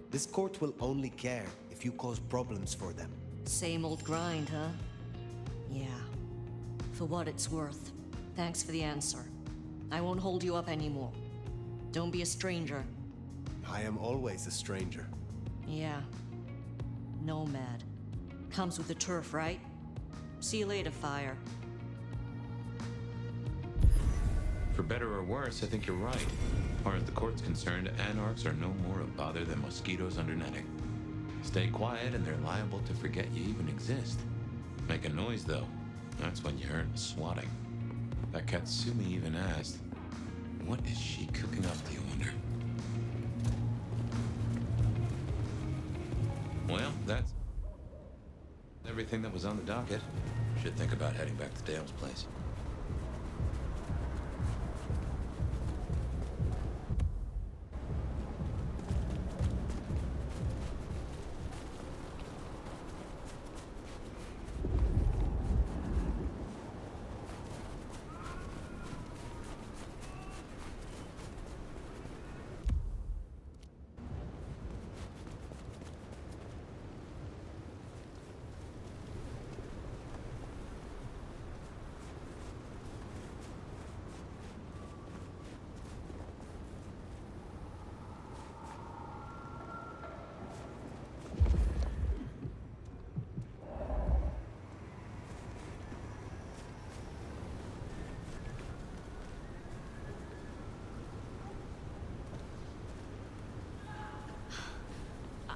Speaker 2: This court will only care if you cause problems for them.
Speaker 15: Same old grind, huh? Yeah. For what it's worth. Thanks for the answer. I won't hold you up anymore. Don't be a stranger.
Speaker 2: I am always a stranger.
Speaker 15: Yeah. Nomad. Comes with the turf, right? See you later, Fire.
Speaker 3: For better or worse, I think you're right. As far as the court's concerned, anarchs are no more a bother than mosquitoes under netting. Stay quiet and they're liable to forget you even exist. Make a noise, though. That's when you earn swatting. That Katsumi even asked, what is she cooking up, do you wonder? Well, that's everything that was on the docket. Should think about heading back to Dale's place.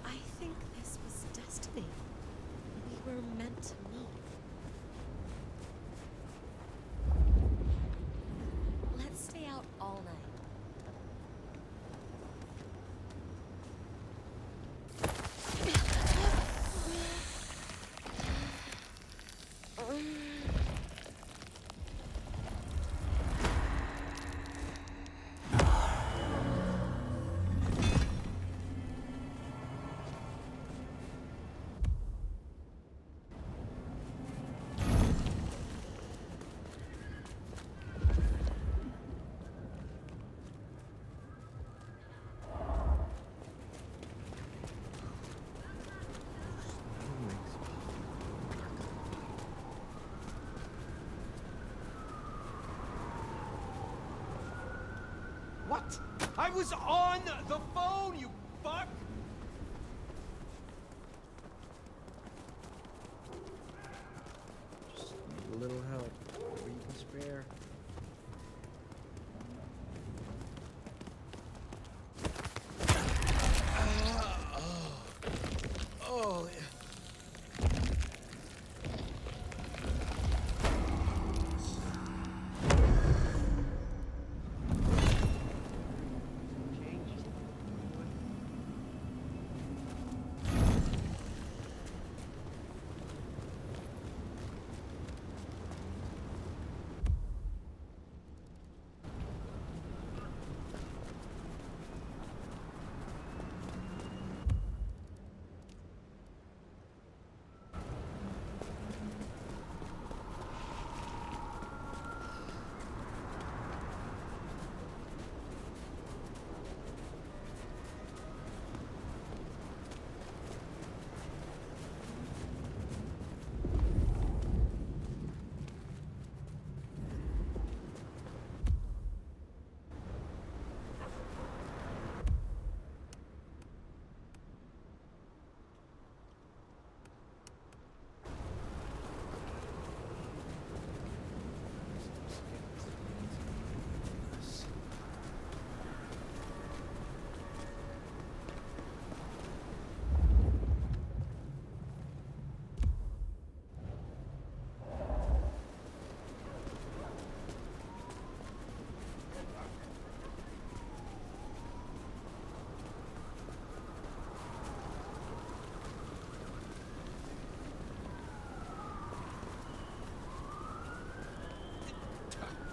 Speaker 14: I think this was destiny. We were meant to meet. Let's stay out all night.
Speaker 8: What? I was on the phone, you fuck! Just need a little help, wherever you can spare.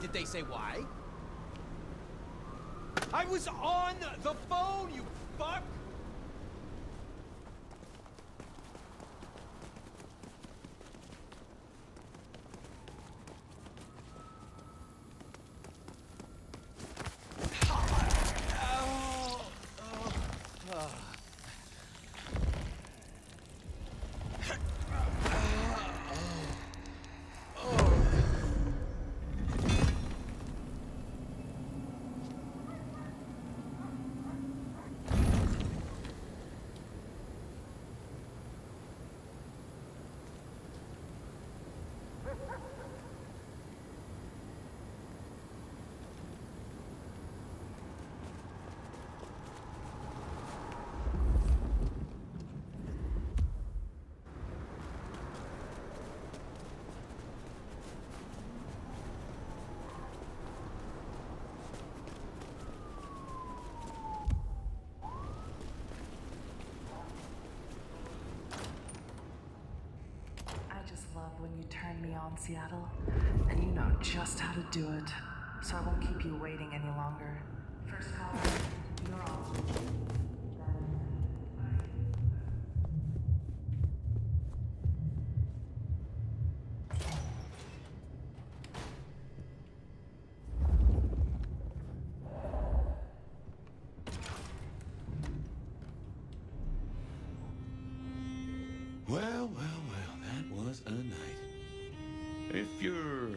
Speaker 8: Did they say why? I was on the phone, you fuck!
Speaker 16: Love when you turn me on, Seattle, and you know just how to do it. So I won't keep you waiting any longer. First caller, you're on.
Speaker 3: Well, that was a night. If you're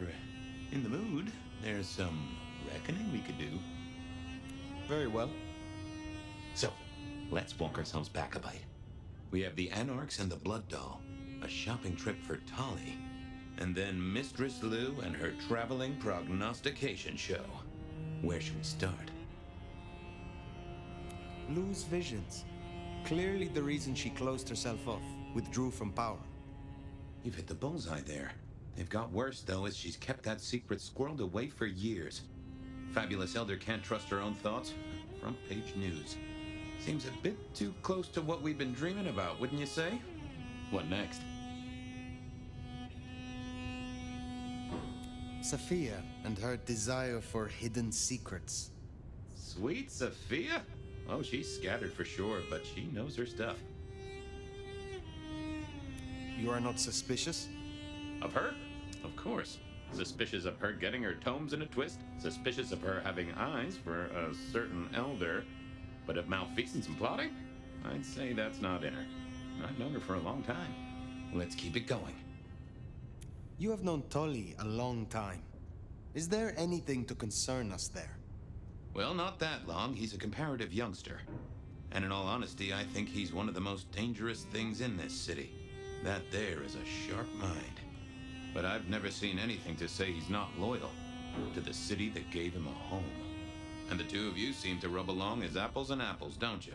Speaker 3: in the mood, there's some reckoning we could do.
Speaker 2: Very well.
Speaker 3: So, let's walk ourselves back a bite. We have the Anarchs and the Blood Doll, a shopping trip for Tolly, and then Mistress Lou and her traveling prognostication show. Where should we start?
Speaker 2: Lou's visions. Clearly the reason she closed herself off, withdrew from power.
Speaker 3: You've hit the bullseye there. They've got worse, though, as she's kept that secret squirreled away for years. Fabulous Elder can't trust her own thoughts. Front page news. Seems a bit too close to what we've been dreaming about, wouldn't you say? What next?
Speaker 2: Sophia and her desire for hidden secrets.
Speaker 3: Sweet Sophia? Oh, she's scattered for sure, but she knows her stuff.
Speaker 2: You are not suspicious?
Speaker 3: Of her? Of course. Suspicious of her getting her tomes in a twist. Suspicious of her having eyes for a certain elder. But of malfeasance and plotting? I'd say that's not in her. I've known her for a long time. Let's keep it going.
Speaker 2: You have known Tolly a long time. Is there anything to concern us there?
Speaker 3: Well, not that long. He's a comparative youngster. And in all honesty, I think he's one of the most dangerous things in this city. That there is a sharp mind. But I've never seen anything to say he's not loyal to the city that gave him a home. And the two of you seem to rub along as apples and apples, don't you?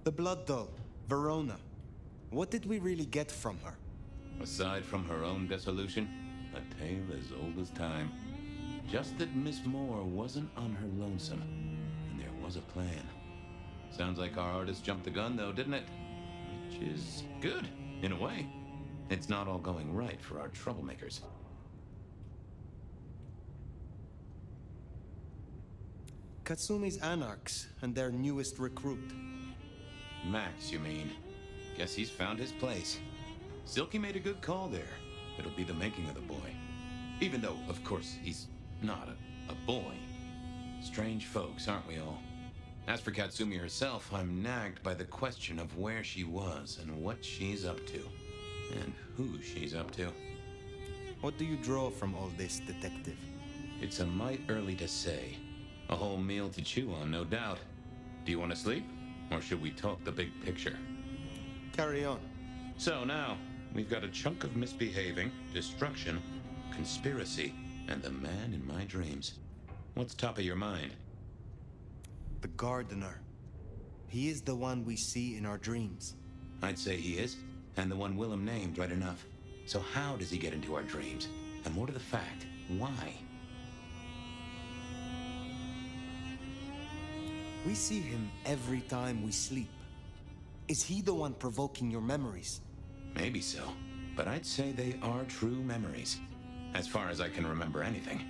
Speaker 2: The Blood Doll, Verona. What did we really get from her?
Speaker 3: Aside from her own dissolution, a tale as old as time. Just that Miss Moore wasn't on her lonesome, and there was a plan. Sounds like our artist jumped the gun, though, didn't it? Which is good, in a way. It's not all going right for our troublemakers.
Speaker 2: Katsumi's Anarchs and their newest recruit.
Speaker 3: Max, you mean? Guess he's found his place. Silky made a good call there. It'll be the making of the boy. Even though, of course, he's not a boy. Strange folks, aren't we all? As for Katsumi herself, I'm nagged by the question of where she was and what she's up to. And who she's up to.
Speaker 2: What do you draw from all this, Detective?
Speaker 3: It's a mite early to say. A whole meal to chew on, no doubt. Do you want to sleep? Or should we talk the big picture?
Speaker 2: Carry on.
Speaker 3: So now, we've got a chunk of misbehaving, destruction, conspiracy, and the man in my dreams. What's top of your mind?
Speaker 2: The gardener. He is the one we see in our dreams.
Speaker 3: I'd say he is, and the one Willem named right enough. So how does he get into our dreams? And more to the fact, why?
Speaker 2: We see him every time we sleep. Is he the one provoking your memories?
Speaker 3: Maybe so, but I'd say they are true memories. As far as I can remember anything.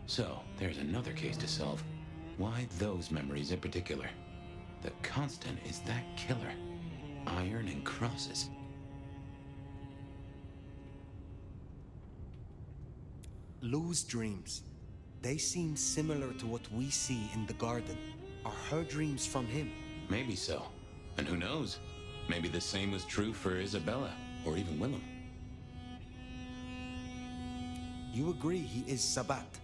Speaker 3: So, there's another case to solve. Why those memories in particular? The constant is that killer. Iron and crosses.
Speaker 2: Lou's dreams. They seem similar to what we see in the garden. Are her dreams from him?
Speaker 3: Maybe so. And who knows? Maybe the same was true for Isabella, or even Willem.
Speaker 2: You agree he is Sabat?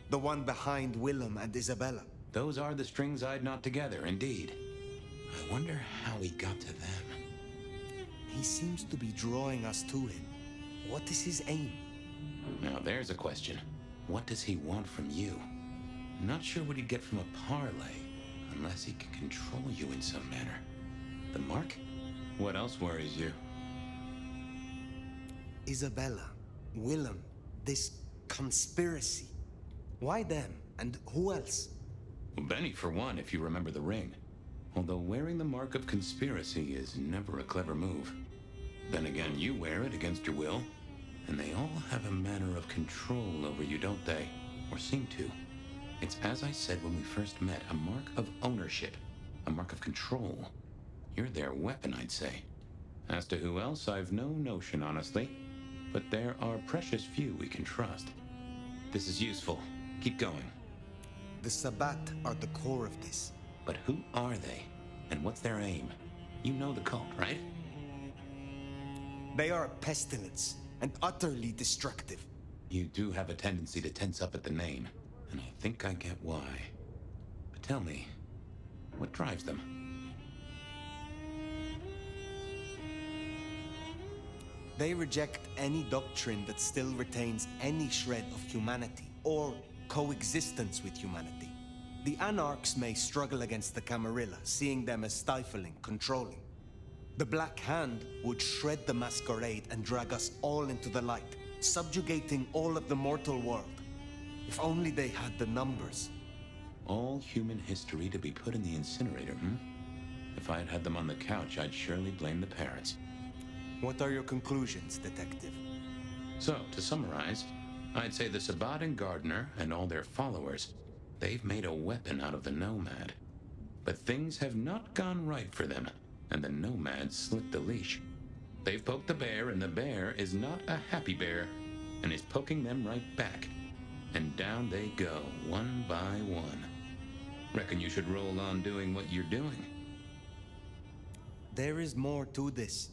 Speaker 2: The one behind Willem and Isabella?
Speaker 3: Those are the strings I'd knot together, indeed. I wonder how he got to them.
Speaker 2: He seems to be drawing us to him. What is his aim?
Speaker 3: Now there's a question. What does he want from you? Not sure what he'd get from a parlay, unless he can control you in some manner. The mark? What else worries you?
Speaker 2: Isabella, Willem, this conspiracy. Why them? And who else?
Speaker 3: Well, Benny, for one, if you remember the ring. Although wearing the mark of conspiracy is never a clever move. Then again, you wear it against your will. And they all have a manner of control over you, don't they? Or seem to. It's as I said when we first met, a mark of ownership. A mark of control. You're their weapon, I'd say. As to who else, I've no notion, honestly. But there are precious few we can trust. This is useful. Keep going.
Speaker 2: The Sabbat are the core of this.
Speaker 3: But who are they? And what's their aim? You know the cult, right?
Speaker 2: They are a pestilence. And utterly destructive.
Speaker 3: You do have a tendency to tense up at the name, and I think I get why. But tell me, what drives them?
Speaker 2: They reject any doctrine that still retains any shred of humanity, or coexistence with humanity. The Anarchs may struggle against the Camarilla, seeing them as stifling, controlling. The Black Hand would shred the Masquerade and drag us all into the light, subjugating all of the mortal world. If only they had the numbers.
Speaker 3: All human history to be put in the incinerator, If I had had them on the couch, I'd surely blame the parents.
Speaker 2: What are your conclusions, Detective?
Speaker 3: So, to summarize, I'd say the Sabbat and Gardner and all their followers, they've made a weapon out of the Nomad. But things have not gone right for them. And the Nomads slipped the leash. They've poked the bear, and the bear is not a happy bear, and is poking them right back. And down they go, one by one. Reckon you should roll on doing what you're doing.
Speaker 2: There is more to this.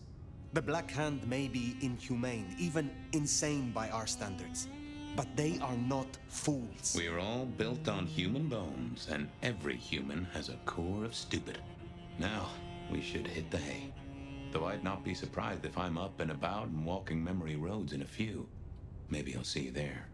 Speaker 2: The Black Hand may be inhumane, even insane by our standards. But they are not fools.
Speaker 3: We're all built on human bones, and every human has a core of stupid. Now, we should hit the hay. Though I'd not be surprised if I'm up and about and walking memory roads in a few. Maybe I'll see you there.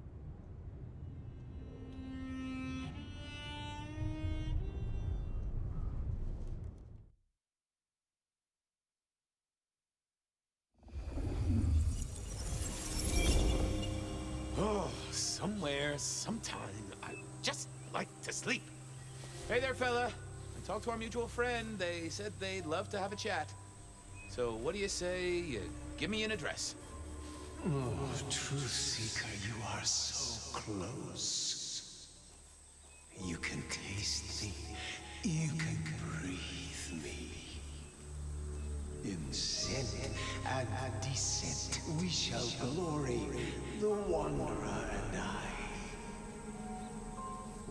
Speaker 8: Oh, somewhere, sometime, I just like to sleep. Hey there, fella. I talked to our mutual friend. They said they'd love to have a chat. So what do you say you give me an address?
Speaker 17: Oh, Truth Seeker, you are so close. You can taste me. You can breathe me. In scent and descent, we shall glory, the Wanderer and I.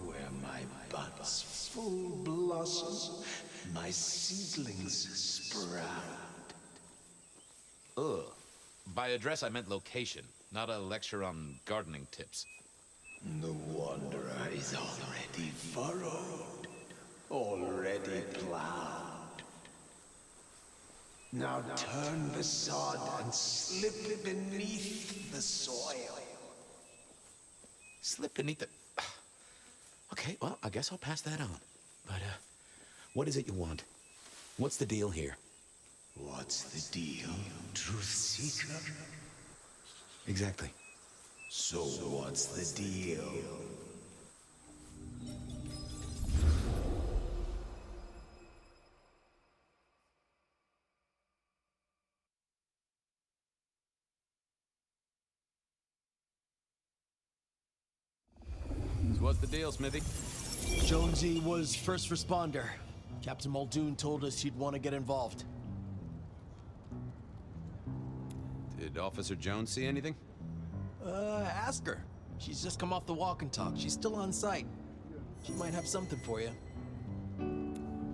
Speaker 17: Where my buds full blossom, my seedlings sprout.
Speaker 8: Ugh. By address, I meant location, not a lecture on gardening tips.
Speaker 17: The Wanderer is already furrowed, already plowed. Now turn the sod and slip beneath the soil.
Speaker 8: Slip beneath the... Okay, well, I guess I'll pass that on. But, what is it you want? What's the deal here?
Speaker 17: What's the deal, Truth Seeker?
Speaker 8: Exactly.
Speaker 17: So what's the deal?
Speaker 8: So what's the deal, Smithy?
Speaker 9: Jonesy was first responder. Captain Muldoon told us he'd want to get involved.
Speaker 8: Did Officer Jones see anything?
Speaker 9: Ask her. She's just come off the walk and talk. She's still on site. She might have something for you.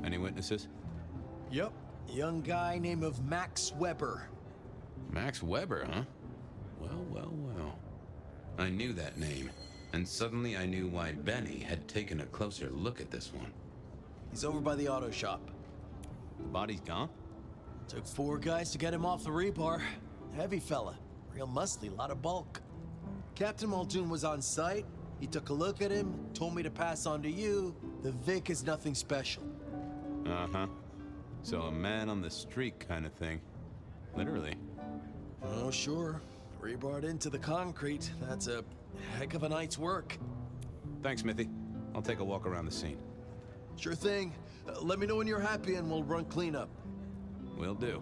Speaker 8: Any witnesses?
Speaker 9: Yep. Young guy named of Max Weber.
Speaker 8: Max Weber, huh? Well, well, well. I knew that name, and suddenly I knew why Benny had taken a closer look at this one.
Speaker 9: He's over by the auto shop.
Speaker 8: The body's gone?
Speaker 9: Took 4 guys to get him off the rebar. Heavy fella. Real muscly, lot of bulk. Captain Muldoon was on site. He took a look at him, told me to pass on to you. The Vic is nothing special.
Speaker 8: Uh-huh. So a man on the street kind of thing. Literally.
Speaker 9: Oh, sure. Rebarred into the concrete. That's a heck of a night's work.
Speaker 8: Thanks, Smithy. I'll take a walk around the scene.
Speaker 9: Sure thing. Let me know when you're happy and we'll run cleanup.
Speaker 8: Will do.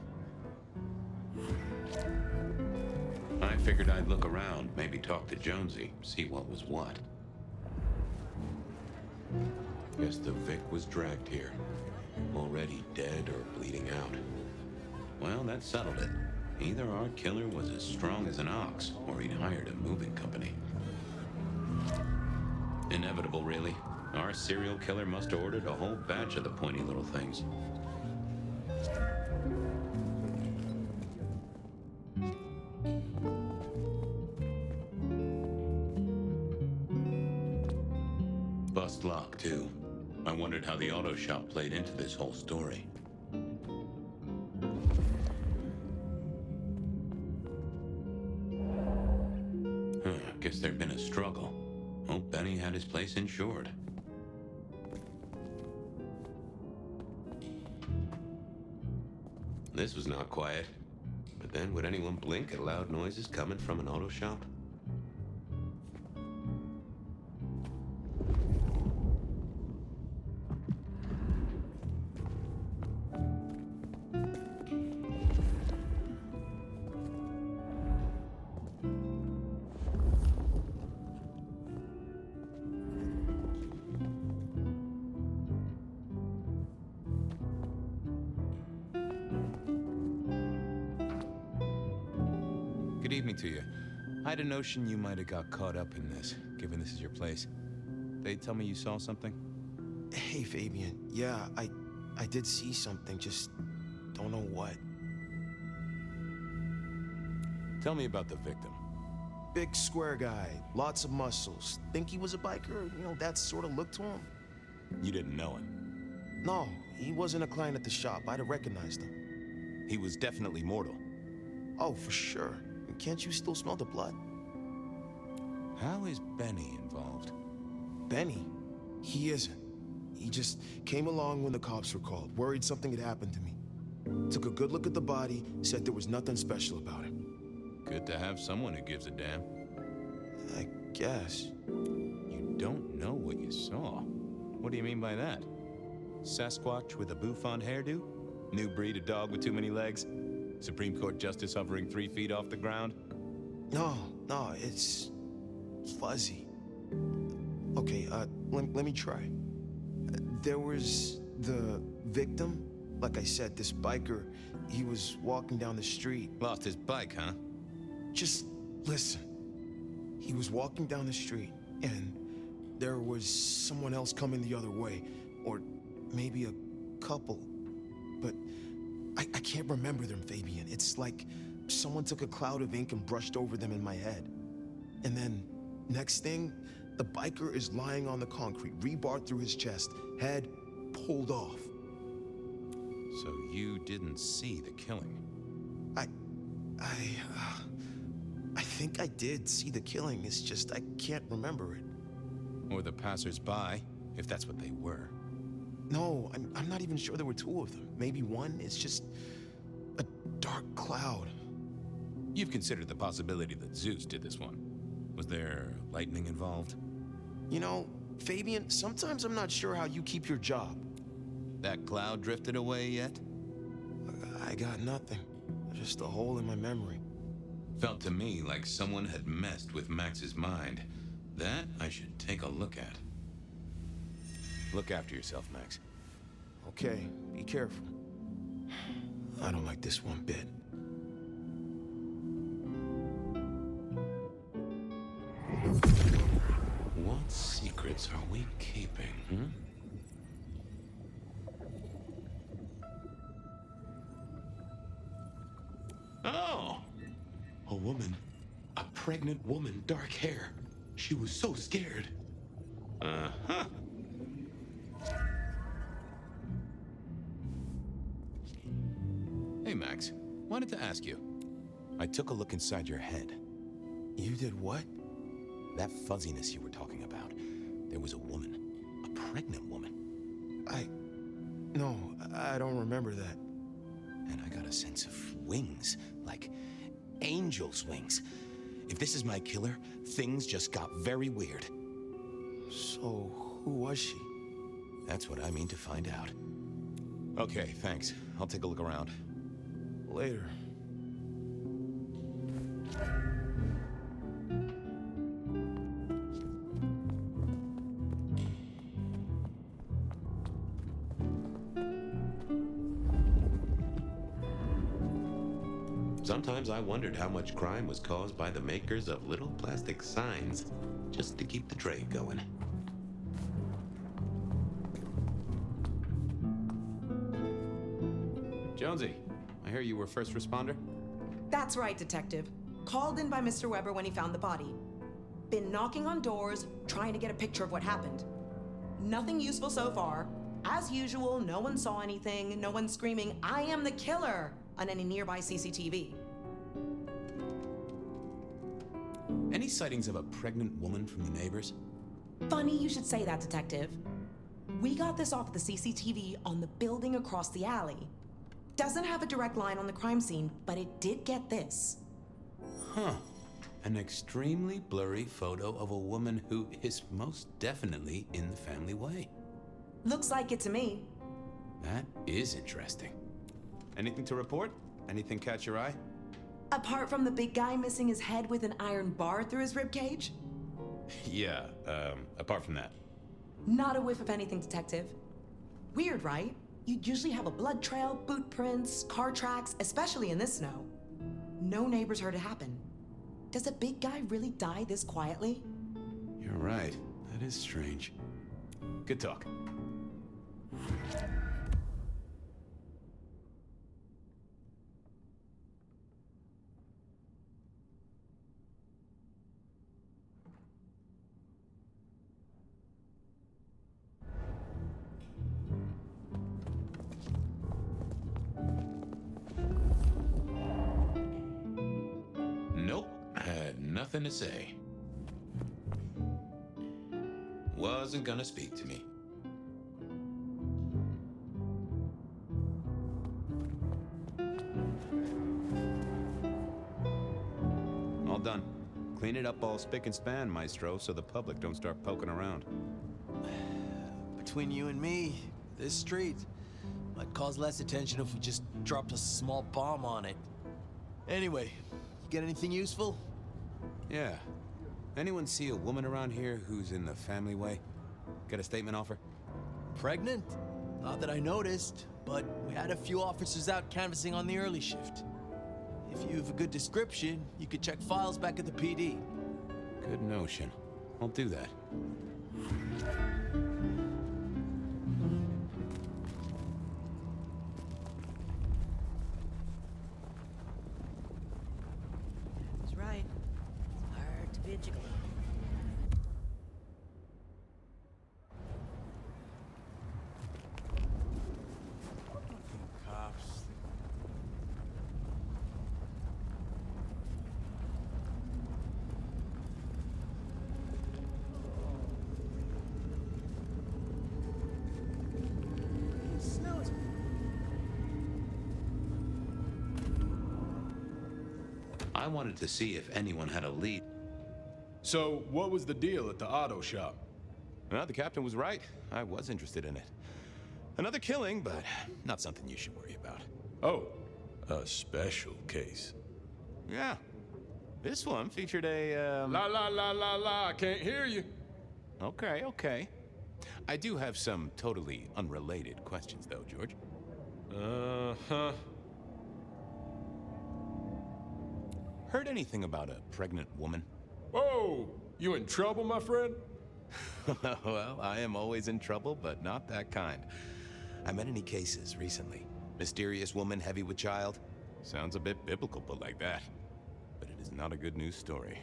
Speaker 8: I figured I'd look around, maybe talk to Jonesy, see what was what. Guess the Vic was dragged here. Already dead or bleeding out. Well, that settled it. Either our killer was as strong as an ox, or he'd hired a moving company. Inevitable, really. Our serial killer must have ordered a whole batch of the pointy little things. Bust lock, too. I wondered how the auto shop played into this whole story. Guess there'd been a struggle. Hope Benny had his place insured. This was not quiet. But then, would anyone blink at loud noises coming from an auto shop? Good evening to you. I had a notion you might have got caught up in this, given this is your place. They tell me you saw something?
Speaker 13: Hey, Fabian. Yeah, I did see something, just don't know what.
Speaker 8: Tell me about the victim.
Speaker 13: Big square guy, lots of muscles. Think he was a biker? You know, that sort of look to him?
Speaker 8: You didn't know him?
Speaker 13: No, he wasn't a client at the shop. I'd have recognized him.
Speaker 8: He was definitely mortal.
Speaker 13: Oh, for sure. Can't you still smell the blood?
Speaker 8: How is Benny involved?
Speaker 13: Benny? He isn't. He just came along when the cops were called, worried something had happened to me. Took a good look at the body, said there was nothing special about him.
Speaker 8: Good to have someone who gives a damn.
Speaker 13: I guess.
Speaker 8: You don't know what you saw. What do you mean by that? Sasquatch with a bouffant hairdo? New breed of dog with too many legs? Supreme Court justice hovering 3 feet off the ground?
Speaker 13: No, it's fuzzy. Okay, let me try. There was the victim. Like I said, this biker, he was walking down the street.
Speaker 8: Lost his bike, huh?
Speaker 13: Just listen. He was walking down the street, and there was someone else coming the other way. Or maybe a couple. But I can't remember them, Fabian. It's like someone took a cloud of ink and brushed over them in my head. And then, next thing, the biker is lying on the concrete, rebar through his chest, head pulled off.
Speaker 8: So you didn't see the killing?
Speaker 13: I think I did see the killing. It's just I can't remember it.
Speaker 8: Or the passers-by, if that's what they were.
Speaker 13: No, I'm not even sure there were 2 of them. Maybe one. It's just a dark cloud.
Speaker 8: You've considered the possibility that Zeus did this one. Was there lightning involved?
Speaker 13: You know, Fabian, sometimes I'm not sure how you keep your job.
Speaker 8: That cloud drifted away yet?
Speaker 13: I got nothing. Just a hole in my memory.
Speaker 8: Felt to me like someone had messed with Max's mind. That I
Speaker 3: should take a look at. Look after yourself, Max.
Speaker 13: Okay, be careful. I don't like this one bit.
Speaker 3: What secrets are we keeping, hmm? Oh! A woman. A pregnant woman, dark hair. She was so scared. Uh-huh. Hey, Max. Wanted to ask you. I took a look inside your head.
Speaker 13: You did what?
Speaker 3: That fuzziness you were talking about. There was a woman. A pregnant woman.
Speaker 13: No, I don't remember that.
Speaker 3: And I got a sense of wings. Like angel's wings. If this is my killer, things just got very weird.
Speaker 13: So, who was she?
Speaker 3: That's what I mean to find out. Okay, thanks. I'll take a look around.
Speaker 13: Later.
Speaker 3: Sometimes I wondered how much crime was caused by the makers of little plastic signs, just to keep the trade going. Jonesy, I hear you were first responder?
Speaker 7: That's right, Detective. Called in by Mr. Weber when he found the body. Been knocking on doors, trying to get a picture of what happened. Nothing useful so far. As usual, no one saw anything, no one screaming, "I am the killer!" on any nearby CCTV.
Speaker 3: Any sightings of a pregnant woman from the neighbors?
Speaker 7: Funny you should say that, Detective. We got this off the CCTV on the building across the alley. Doesn't have a direct line on the crime scene, but it did get this.
Speaker 3: Huh. An extremely blurry photo of a woman who is most definitely in the family way.
Speaker 7: Looks like it to me.
Speaker 3: That is interesting. Anything to report? Anything catch your eye?
Speaker 7: Apart from the big guy missing his head with an iron bar through his ribcage?
Speaker 3: Yeah, apart from that.
Speaker 7: Not a whiff of anything, Detective. Weird, right? You'd usually have a blood trail, boot prints, car tracks, especially in this snow. No neighbors heard it happen. Does a big guy really die this quietly?
Speaker 3: You're right. That is strange. Good talk. Nope, had nothing to say. Wasn't gonna speak to me. All done. Clean it up all spick and span, Maestro, so the public don't start poking around.
Speaker 9: Between you and me, this street might cause less attention if we just dropped a small bomb on it. Anyway, you get anything useful?
Speaker 3: Yeah. Anyone see a woman around here who's in the family way? Get a statement off her?
Speaker 9: Pregnant? Not that I noticed, but we had a few officers out canvassing on the early shift. If you have a good description, you could check files back at the PD.
Speaker 3: Good notion. I'll do that.
Speaker 1: That's right. It's hard to be a gigolo.
Speaker 9: Cops.
Speaker 3: I wanted to see if anyone had a lead.
Speaker 6: So, what was the deal at the auto shop?
Speaker 3: Well, the captain was right. I was interested in it. Another killing, but not something you should worry about.
Speaker 6: Oh, a special case.
Speaker 3: Yeah. This one featured a,
Speaker 6: La la la la la, I can't hear you.
Speaker 3: Okay, okay. I do have some totally unrelated questions, though, George.
Speaker 13: Uh-huh.
Speaker 3: Heard anything about a pregnant woman?
Speaker 13: Whoa! You in trouble, my friend?
Speaker 3: Well, I am always in trouble, but not that kind. I met any cases recently? Mysterious woman heavy with child? Sounds a bit biblical put like that. But it is not a good news story.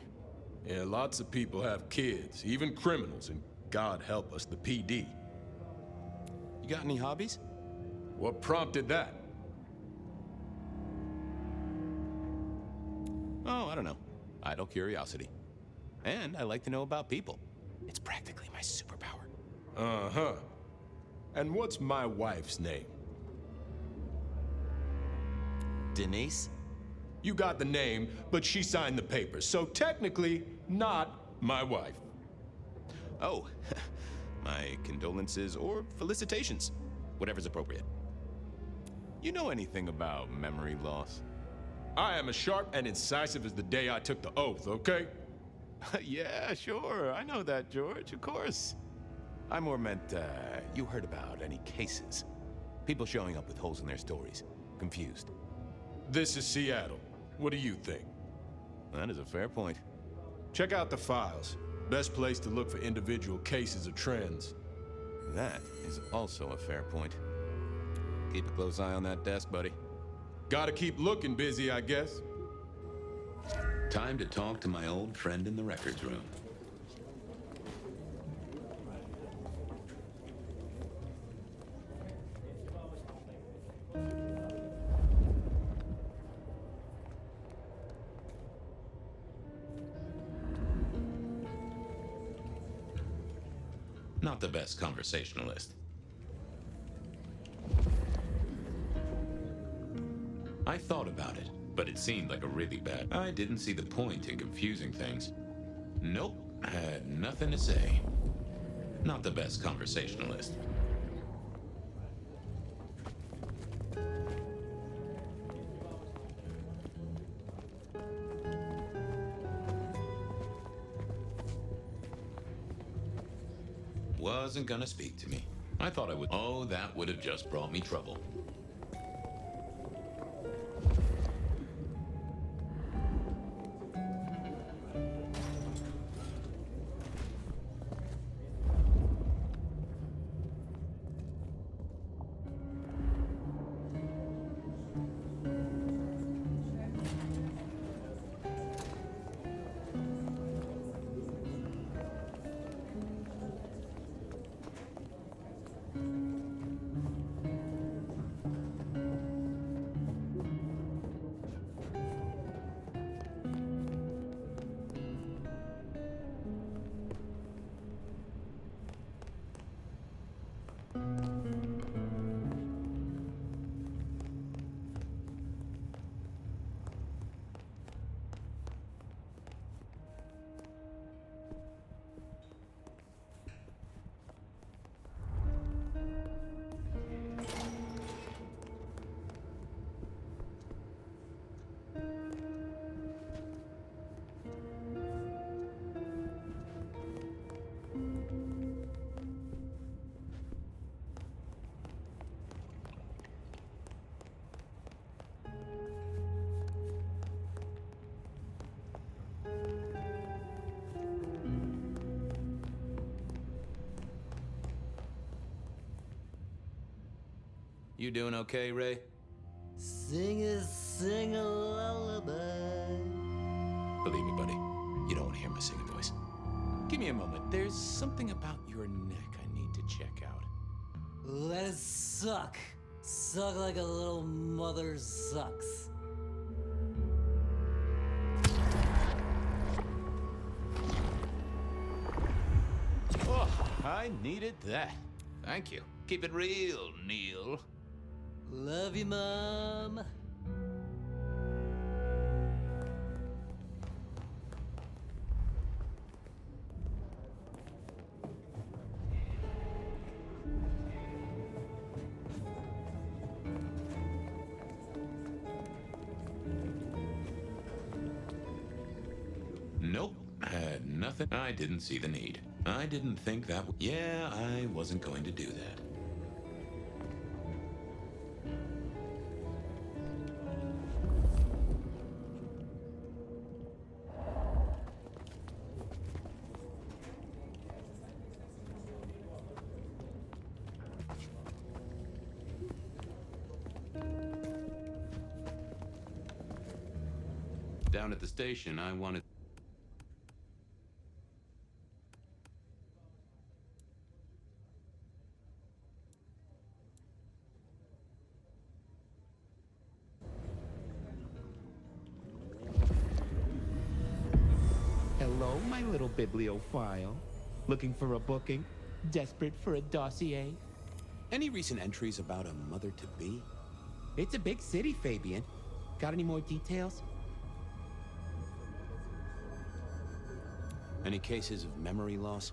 Speaker 13: Yeah, lots of people have kids, even criminals, and God help us, the PD.
Speaker 3: You got any hobbies?
Speaker 13: What prompted that?
Speaker 3: Oh, I don't know. Idle curiosity. And I like to know about people. It's practically my superpower.
Speaker 13: Uh-huh. And what's my wife's name?
Speaker 3: Denise?
Speaker 13: You got the name, but she signed the papers, so technically not my wife.
Speaker 3: Oh, my condolences or felicitations. Whatever's appropriate. You know anything about memory loss?
Speaker 13: I am as sharp and incisive as the day I took the oath, okay?
Speaker 3: Yeah, sure. I know that, George. Of course. I more meant, you heard about any cases. People showing up with holes in their stories. Confused.
Speaker 13: This is Seattle. What do you think?
Speaker 3: That is a fair point.
Speaker 13: Check out the files. Best place to look for individual cases or trends.
Speaker 3: That is also a fair point. Keep a close eye on that desk, buddy.
Speaker 13: Gotta keep looking busy, I guess.
Speaker 3: Time to talk to my old friend in the records room. Not the best conversationalist. I thought about it, but it seemed like a really bad. I didn't see the point in confusing things. Nope, had nothing to say. Not the best conversationalist. Wasn't gonna speak to me. I thought I would. Oh, that would have just brought me trouble. You doing okay, Ray?
Speaker 9: Sing a lullaby.
Speaker 3: Believe me, buddy, you don't want to hear my singing voice. Give me a moment. There's something about your neck I need to check out.
Speaker 9: Let it suck. Suck like a little mother sucks.
Speaker 3: Oh, I needed that. Thank you. Keep it real, Neil.
Speaker 9: Love you, Mom.
Speaker 3: Nope, had nothing. I didn't see the need. I didn't think that. Yeah, I wasn't going to do that. Down at the station, I wanted...
Speaker 8: Hello, my little bibliophile. Looking for a booking? Desperate for a dossier?
Speaker 18: Any recent entries about a mother-to-be?
Speaker 8: It's a big city, Fabian. Got any more details?
Speaker 18: Any cases of memory loss?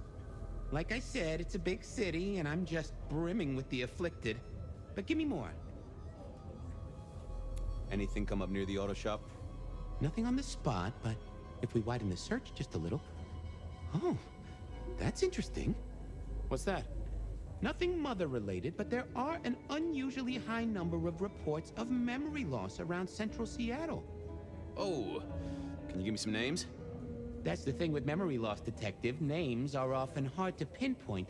Speaker 8: Like I said, it's a big city, and I'm just brimming with the afflicted. But give me more.
Speaker 18: Anything come up near the auto shop?
Speaker 8: Nothing on the spot, but if we widen the search just a little... Oh, that's interesting.
Speaker 18: What's that?
Speaker 8: Nothing mother-related, but there are an unusually high number of reports of memory loss around central Seattle.
Speaker 18: Oh, can you give me some names?
Speaker 8: That's the thing with memory loss, Detective. Names are often hard to pinpoint.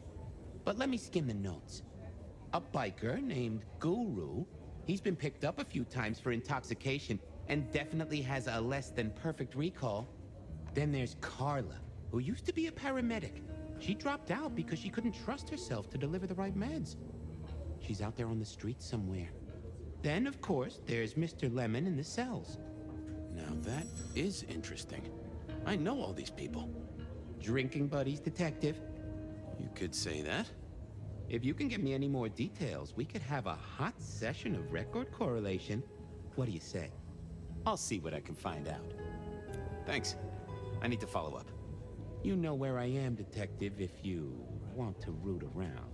Speaker 8: But let me skim the notes. A biker named Guru. He's been picked up a few times for intoxication and definitely has a less than perfect recall. Then there's Carla, who used to be a paramedic. She dropped out because she couldn't trust herself to deliver the right meds. She's out there on the streets somewhere. Then, of course, there's Mr. Lemon in the cells.
Speaker 18: Now that is interesting. I know all these people.
Speaker 8: Drinking buddies, Detective.
Speaker 18: You could say that.
Speaker 8: If you can give me any more details, we could have a hot session of record correlation. What do you say?
Speaker 18: I'll see what I can find out. Thanks. I need to follow up.
Speaker 8: You know where I am, Detective, if you want to root around.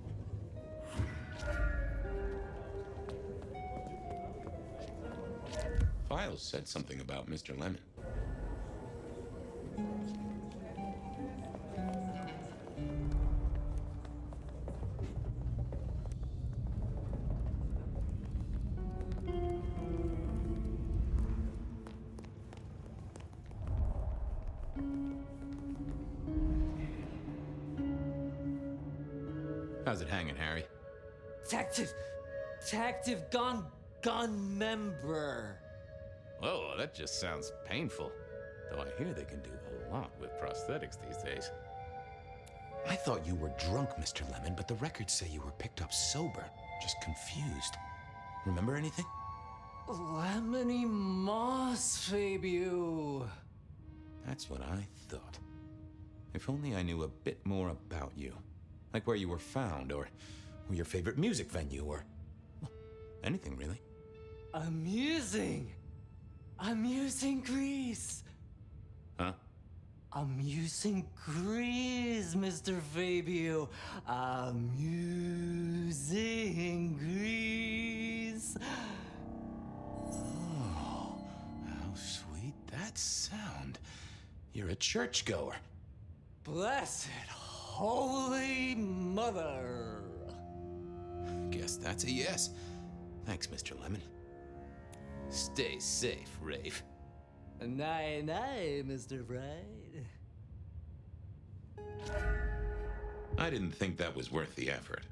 Speaker 3: Files said something about Mr. Lemon. How's it hanging, Harry?
Speaker 11: Detective gun member.
Speaker 8: Whoa, that just sounds painful. Though I hear they can do a lot with prosthetics these days.
Speaker 18: I thought you were drunk, Mr. Lemon, but the records say you were picked up sober. Just confused. Remember anything?
Speaker 11: Lemony moss, Fabio.
Speaker 3: That's what I thought. If only I knew a bit more about you. Like where you were found, or your favorite music venue, or... well, anything, really.
Speaker 11: Amusing Grease.
Speaker 3: Huh?
Speaker 11: Amusing Grease, Mr. Fabio. Amusing Grease.
Speaker 3: Oh, how sweet that sound. You're a churchgoer.
Speaker 11: Blessed Holy Mother.
Speaker 3: Guess that's a yes. Thanks, Mr. Lemon. Stay safe, Rafe.
Speaker 11: Nay, Mr. Bright.
Speaker 3: I didn't think that was worth the effort.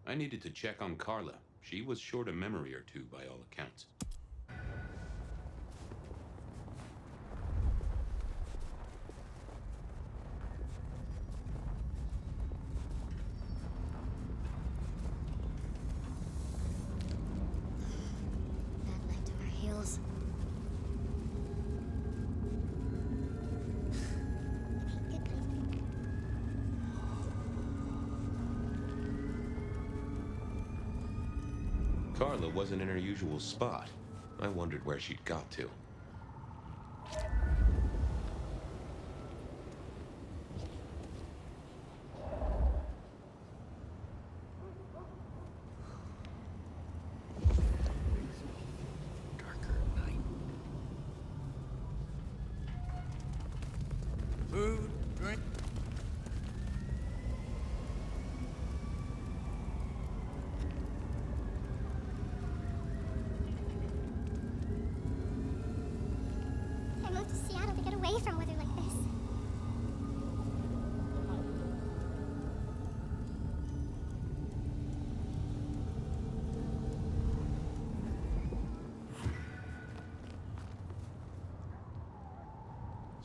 Speaker 3: I needed to check on Carla. She was short a memory or two by all accounts.
Speaker 14: That led to our heels.
Speaker 3: Carla wasn't in her usual spot. I wondered where she'd got to.
Speaker 19: Food, drink.
Speaker 20: I moved to Seattle to get away from weather like this.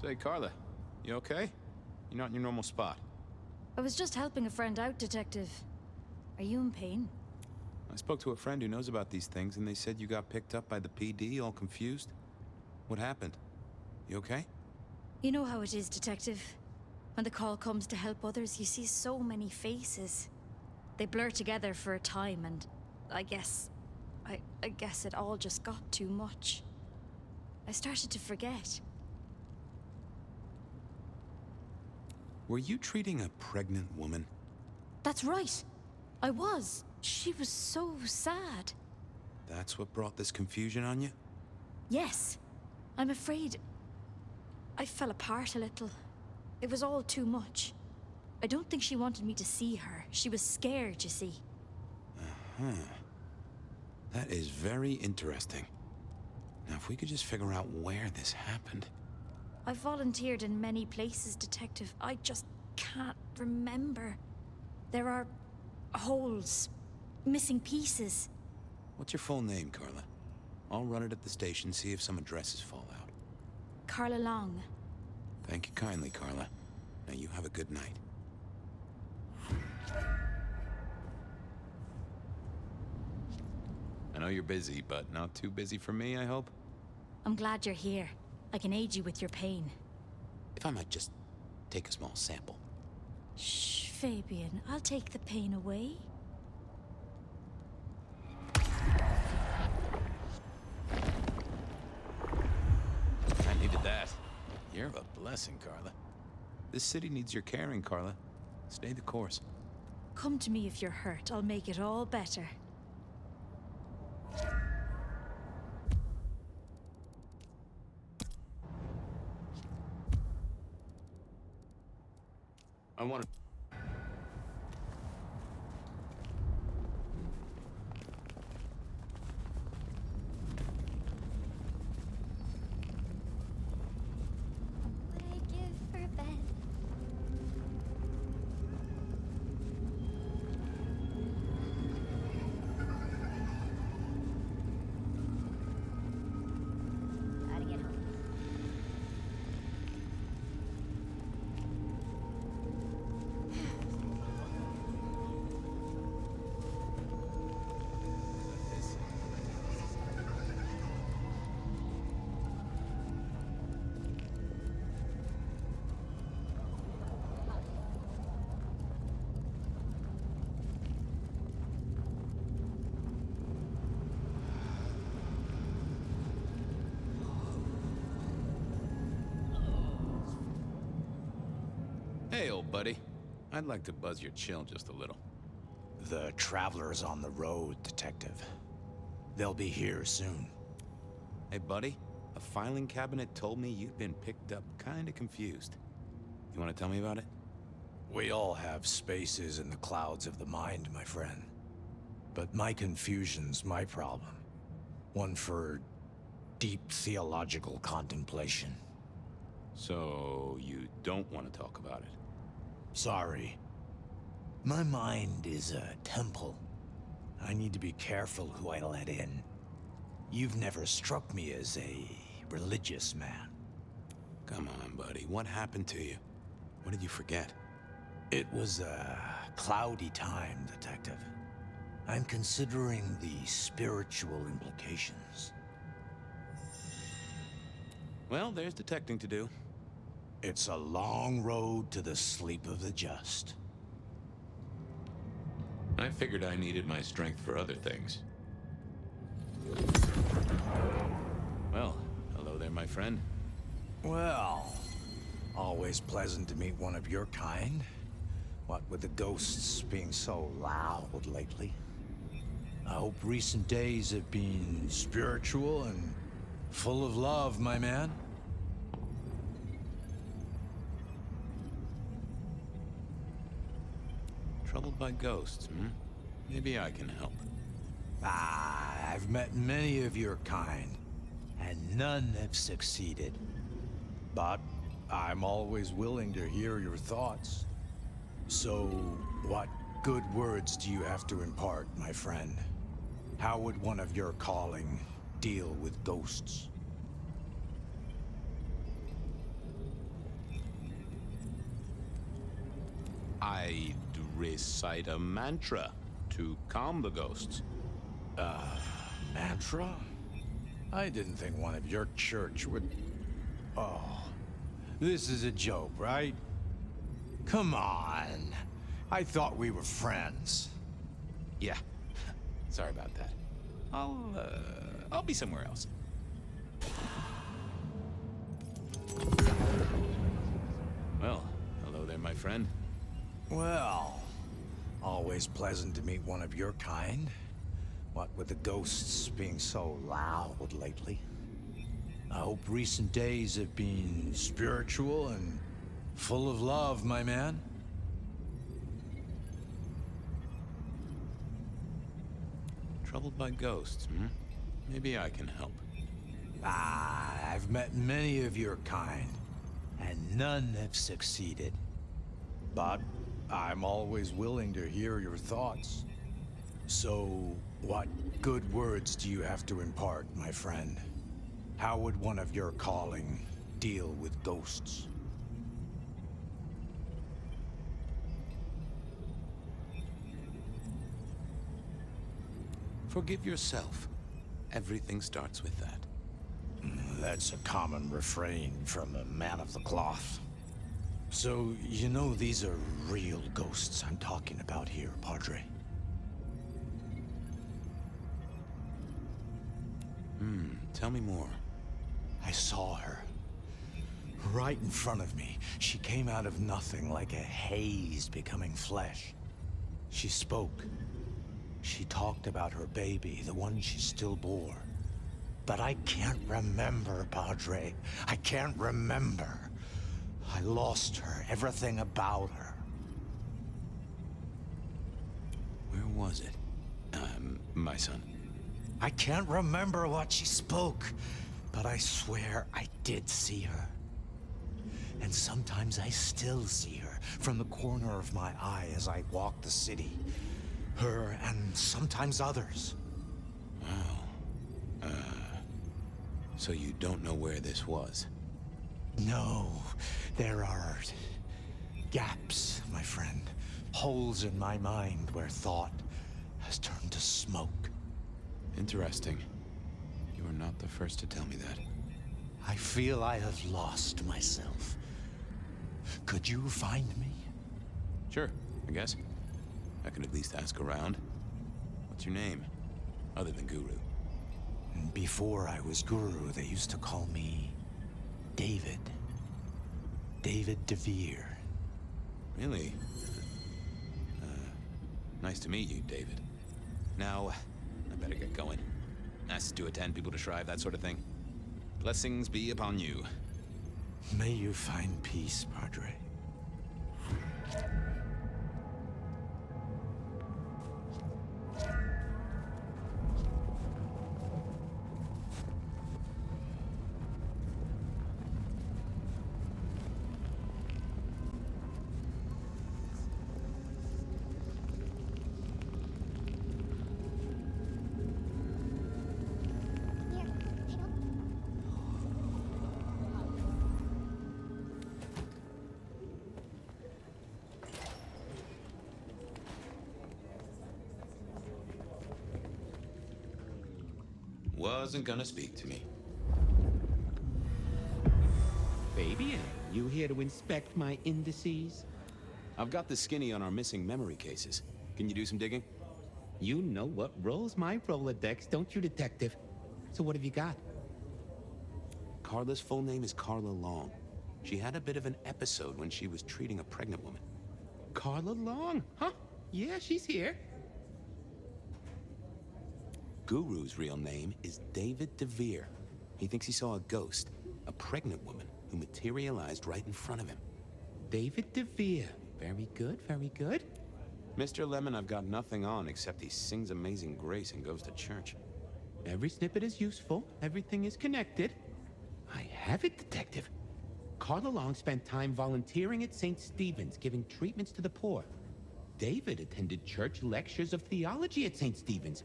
Speaker 8: Say, Carla, you okay? You're not in your normal spot.
Speaker 21: I was just helping a friend out, Detective. Are you in pain?
Speaker 8: I spoke to a friend who knows about these things, and they said you got picked up by the PD, all confused. What happened? You okay?
Speaker 21: You know how it is, Detective. When the call comes to help others, you see so many faces. They blur together for a time, and I guess it all just got too much. I started to forget.
Speaker 8: Were you treating a pregnant woman?
Speaker 21: That's right. I was. She was so sad.
Speaker 8: That's what brought this confusion on you?
Speaker 21: Yes. I'm afraid I fell apart a little. It was all too much. I don't think she wanted me to see her. She was scared, you see.
Speaker 8: Huh. That is very interesting. Now, if we could just figure out where this happened.
Speaker 21: I've volunteered in many places, Detective. I just can't remember. There are holes, missing pieces.
Speaker 8: What's your full name, Carla? I'll run it at the station, see if some addresses fall out.
Speaker 21: Carla Long.
Speaker 8: Thank you kindly, Carla. Now you have a good night. I know you're busy, but not too busy for me, I hope?
Speaker 21: I'm glad you're here. I can aid you with your pain.
Speaker 8: If I might just take a small sample.
Speaker 21: Shh, Fabian. I'll take the pain away.
Speaker 8: I needed that. You're a blessing, Carla. This city needs your caring, Carla. Stay the course.
Speaker 21: Come to me if you're hurt. I'll make it all better.
Speaker 8: I want to...
Speaker 20: What I give for bed. Gotta get home.
Speaker 8: Hey, old buddy. I'd like to buzz your chill just a little.
Speaker 22: The Traveler's on the road, Detective. They'll be here soon.
Speaker 8: Hey, buddy. A filing cabinet told me you'd been picked up kinda confused. You wanna tell me about it?
Speaker 22: We all have spaces in the clouds of the mind, my friend. But my confusion's my problem. One for deep theological contemplation.
Speaker 8: So, you don't want to talk about it?
Speaker 22: Sorry. My mind is a temple. I need to be careful who I let in. You've never struck me as a religious man.
Speaker 8: Come on, buddy. What happened to you? What did you forget?
Speaker 22: It was a cloudy time, Detective. I'm considering the spiritual implications.
Speaker 8: Well, there's detecting to do.
Speaker 22: It's a long road to the sleep of the just.
Speaker 3: I figured I needed my strength for other things.
Speaker 8: Well, hello there, my friend.
Speaker 22: Well, always pleasant to meet one of your kind. What with the ghosts being so loud lately. I hope recent days have been spiritual and full of love, my man.
Speaker 8: Troubled by ghosts, hmm? Maybe I can help.
Speaker 22: I've met many of your kind, and none have succeeded. But I'm always willing to hear your thoughts. So, what good words do you have to impart, my friend? How would one of your calling deal with ghosts?
Speaker 8: I'd recite a mantra to calm the ghosts.
Speaker 22: Mantra? I didn't think one of your church would... Oh, this is a joke, right? Come on. I thought we were friends.
Speaker 8: Yeah. Sorry about that. I'll be somewhere else. Well, hello there, my friend.
Speaker 22: Well, always pleasant to meet one of your kind. What with the ghosts being so loud lately. I hope recent days have been spiritual and full of love, my man.
Speaker 8: Troubled by ghosts, hmm? Maybe I can help.
Speaker 22: I've met many of your kind, and none have succeeded. But I'm always willing to hear your thoughts. So, what good words do you have to impart, my friend? How would one of your calling deal with ghosts?
Speaker 8: Forgive yourself. Everything starts with that.
Speaker 22: That's a common refrain from a man of the cloth. So, you know these are real ghosts I'm talking about here, Padre?
Speaker 8: Tell me more.
Speaker 22: I saw her. Right in front of me. She came out of nothing, like a haze becoming flesh. She spoke. She talked about her baby, the one she still bore. But I can't remember, Padre. I can't remember. I lost her, everything about her.
Speaker 8: Where was it? My son.
Speaker 22: I can't remember what she spoke, but I swear I did see her. And sometimes I still see her from the corner of my eye as I walk the city. Her and sometimes others.
Speaker 8: Wow. So you don't know where this was?
Speaker 22: No, there are gaps, my friend. Holes in my mind where thought has turned to smoke.
Speaker 8: Interesting. You are not the first to tell me that.
Speaker 22: I feel I have lost myself. Could you find me?
Speaker 8: Sure, I guess. I can at least ask around. What's your name? Other than Guru.
Speaker 22: Before I was Guru, they used to call me David. David DeVere.
Speaker 8: Really? Nice to meet you, David. Now, I better get going. Asked to attend, people to shrive, that sort of thing. Blessings be upon you.
Speaker 22: May you find peace, Padre.
Speaker 8: Wasn't gonna speak to me.
Speaker 10: Fabian, you here to inspect my indices?
Speaker 8: I've got the skinny on our missing memory cases. Can you do some digging?
Speaker 10: You know what rolls my Rolodex, don't you, Detective? So what have you got?
Speaker 3: Carla's full name is Carla Long. She had a bit of an episode when she was treating a pregnant woman.
Speaker 10: Carla Long, huh? Yeah, she's here.
Speaker 3: Guru's real name is David DeVere. He thinks he saw a ghost, a pregnant woman who materialized right in front of him.
Speaker 10: David DeVere. Very good, very good.
Speaker 3: Mr. Lemon, I've got nothing on except he sings Amazing Grace and goes to church.
Speaker 10: Every snippet is useful. Everything is connected. I have it, Detective. Carla Long spent time volunteering at St. Stephen's, giving treatments to the poor. David attended church lectures of theology at St. Stephen's.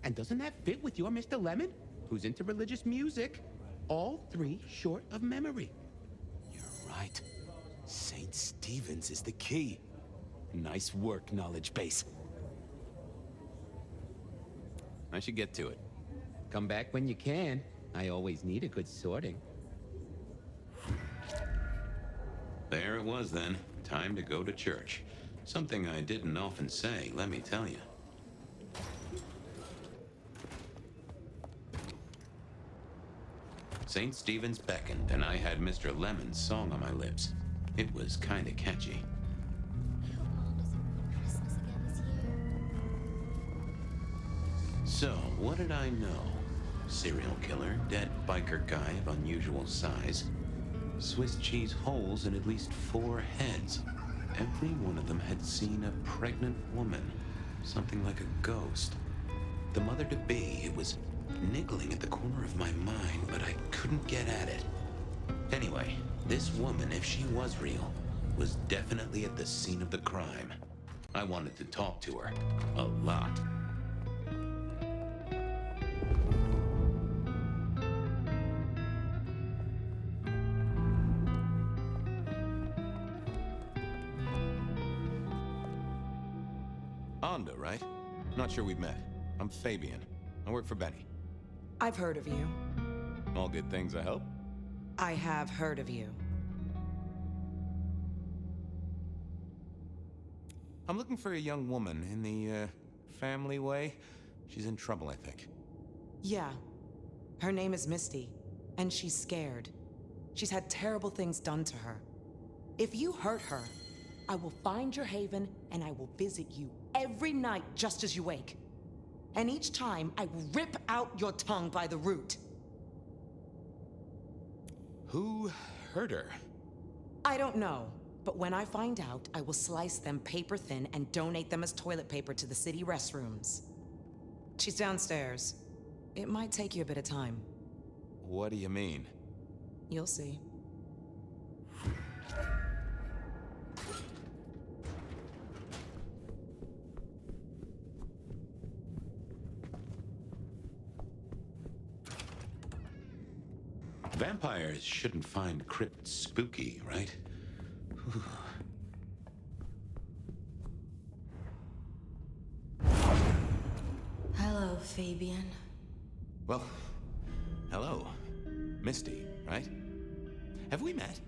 Speaker 10: And doesn't that fit with your Mr. Lemon, who's into religious music? All three short of memory.
Speaker 3: You're right. St. Stephen's is the key. Nice work, knowledge base. I should get to it.
Speaker 10: Come back when you can. I always need a good sorting.
Speaker 3: There it was then. Time to go to church. Something I didn't often say, let me tell you. St. Stephen's beckoned, and I had Mr. Lemon's song on my lips. It was kinda catchy. So, what did I know? Serial killer, dead biker guy of unusual size, Swiss cheese holes in at least 4 heads. Every one of them had seen a pregnant woman, something like a ghost. The mother-to-be, it was niggling at the corner of my mind, but I couldn't get at it. Anyway, this woman, if she was real, was definitely at the scene of the crime. I wanted to talk to her. A lot. Anda, right? Not sure we've met. I'm Fabian. I work for Benny.
Speaker 7: I've heard of you.
Speaker 3: All good things, I hope.
Speaker 7: I have heard of you.
Speaker 3: I'm looking for a young woman in the, family way. She's in trouble, I think.
Speaker 7: Yeah. Her name is Misty, and she's scared. She's had terrible things done to her. If you hurt her, I will find your haven and I will visit you every night just as you wake. And each time, I will rip out your tongue by the root.
Speaker 3: Who hurt her?
Speaker 7: I don't know, but when I find out, I will slice them paper thin and donate them as toilet paper to the city restrooms. She's downstairs. It might take you a bit of time.
Speaker 3: What do you mean?
Speaker 7: You'll see.
Speaker 3: Vampires shouldn't find crypts spooky, right?
Speaker 15: Hello, Fabian.
Speaker 3: Well, hello. Misty, right? Have we met?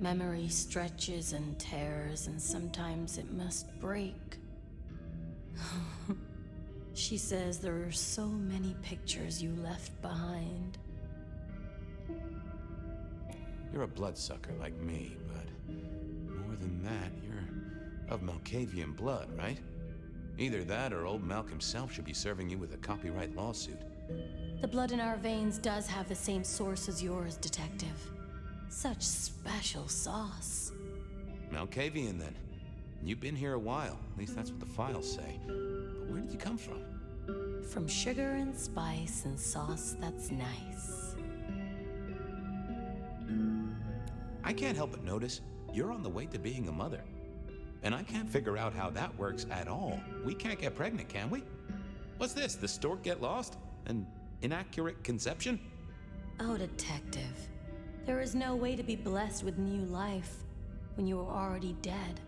Speaker 15: Memory stretches and tears, and sometimes it must break. She says there are so many pictures you left behind.
Speaker 3: You're a bloodsucker like me, but more than that, you're of Malkavian blood, right? Either that or old Malk himself should be serving you with a copyright lawsuit.
Speaker 15: The blood in our veins does have the same source as yours, Detective. Such special sauce.
Speaker 3: Malkavian, then. You've been here a while. At least that's what the files say. But where did you come from?
Speaker 15: From sugar and spice and sauce that's nice.
Speaker 3: I can't help but notice you're on the way to being a mother. And I can't figure out how that works at all. We can't get pregnant, can we? What's this? The stork get lost? An inaccurate conception?
Speaker 15: Oh, Detective. There is no way to be blessed with new life when you are already dead.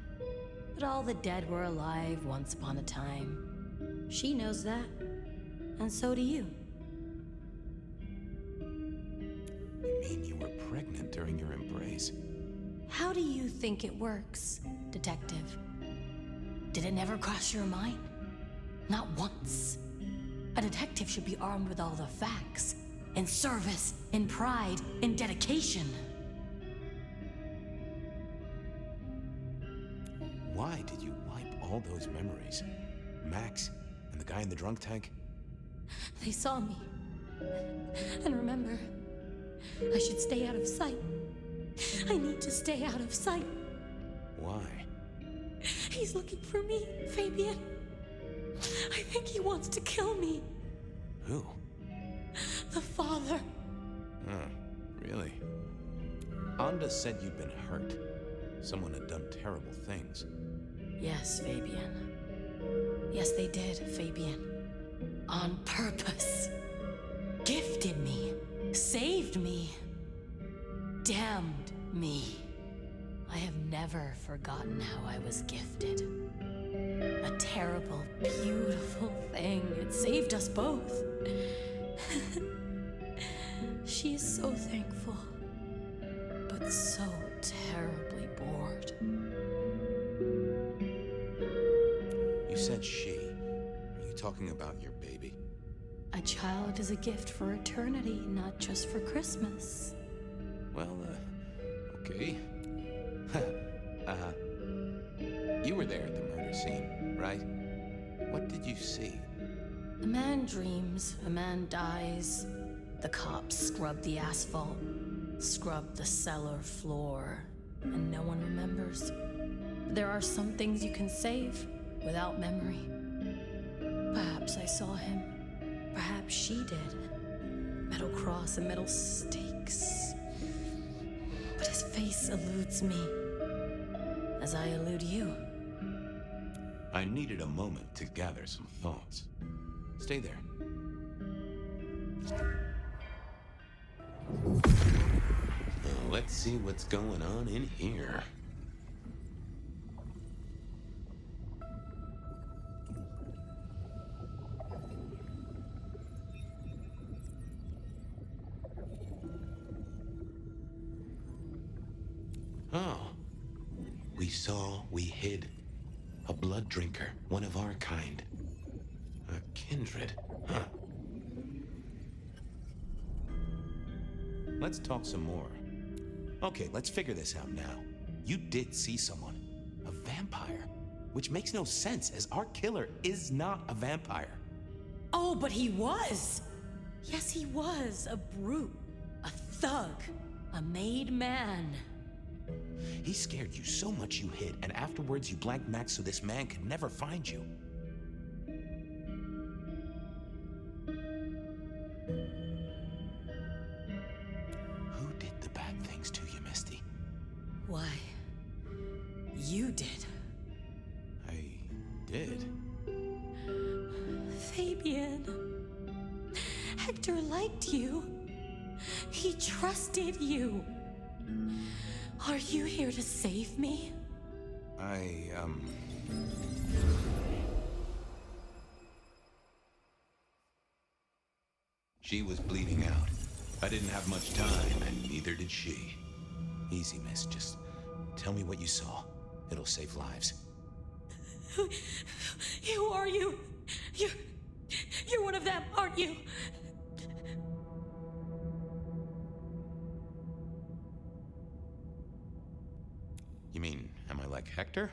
Speaker 15: But all the dead were alive once upon a time. She knows that. And so do you.
Speaker 3: You mean you were pregnant during your embrace?
Speaker 15: How do you think it works, Detective? Did it never cross your mind? Not once. A detective should be armed with all the facts, in service, in pride, in dedication.
Speaker 18: Why did you wipe all those memories? Max and the guy in the drunk tank?
Speaker 15: They saw me. And remember, I should stay out of sight. I need to stay out of sight.
Speaker 18: Why?
Speaker 15: He's looking for me, Fabian. I think he wants to kill me.
Speaker 18: Who?
Speaker 15: The father.
Speaker 18: Huh, really? Anda said you'd been hurt. Someone had done terrible things.
Speaker 15: Yes, Fabian. Yes, they did, Fabian. On purpose. Gifted me. Saved me. Damned me. I have never forgotten how I was gifted. A terrible, beautiful thing. It saved us both. She is so thankful, but so terribly bored.
Speaker 18: You said she. Are you talking about your baby?
Speaker 15: A child is a gift for eternity, not just for Christmas.
Speaker 18: Well, okay. You were there at the murder scene, right? What did you see?
Speaker 15: A man dreams, a man dies. The cops scrub the asphalt, scrub the cellar floor, and no one remembers. There are some things you can save without memory. Perhaps I saw him. Perhaps she did. Metal cross and metal stakes. But his face eludes me, as I elude you.
Speaker 3: I needed a moment to gather some thoughts.
Speaker 18: Stay there.
Speaker 3: Now, let's see what's going on in here. Oh. We saw, we hid. A blood drinker, one of our kind. A kindred, huh?
Speaker 18: Let's talk some more. Okay, let's figure this out now. You did see someone. A vampire. Which makes no sense, as our killer is not a vampire.
Speaker 15: Oh, but he was! Yes, he was. A brute. A thug. A made man.
Speaker 18: He scared you so much you hid, and afterwards you blanked Max so this man could never find you. Who did the bad things to you, Misty?
Speaker 15: Why, you did.
Speaker 18: I did?
Speaker 15: Fabian. Hector liked you. He trusted you. Are you here to save me?
Speaker 3: She was bleeding out. I didn't have much time, and neither did she.
Speaker 18: Easy, miss. Just tell me what you saw. It'll save lives.
Speaker 15: Who are you? You're one of them, aren't you?
Speaker 3: You mean, am I like Hector?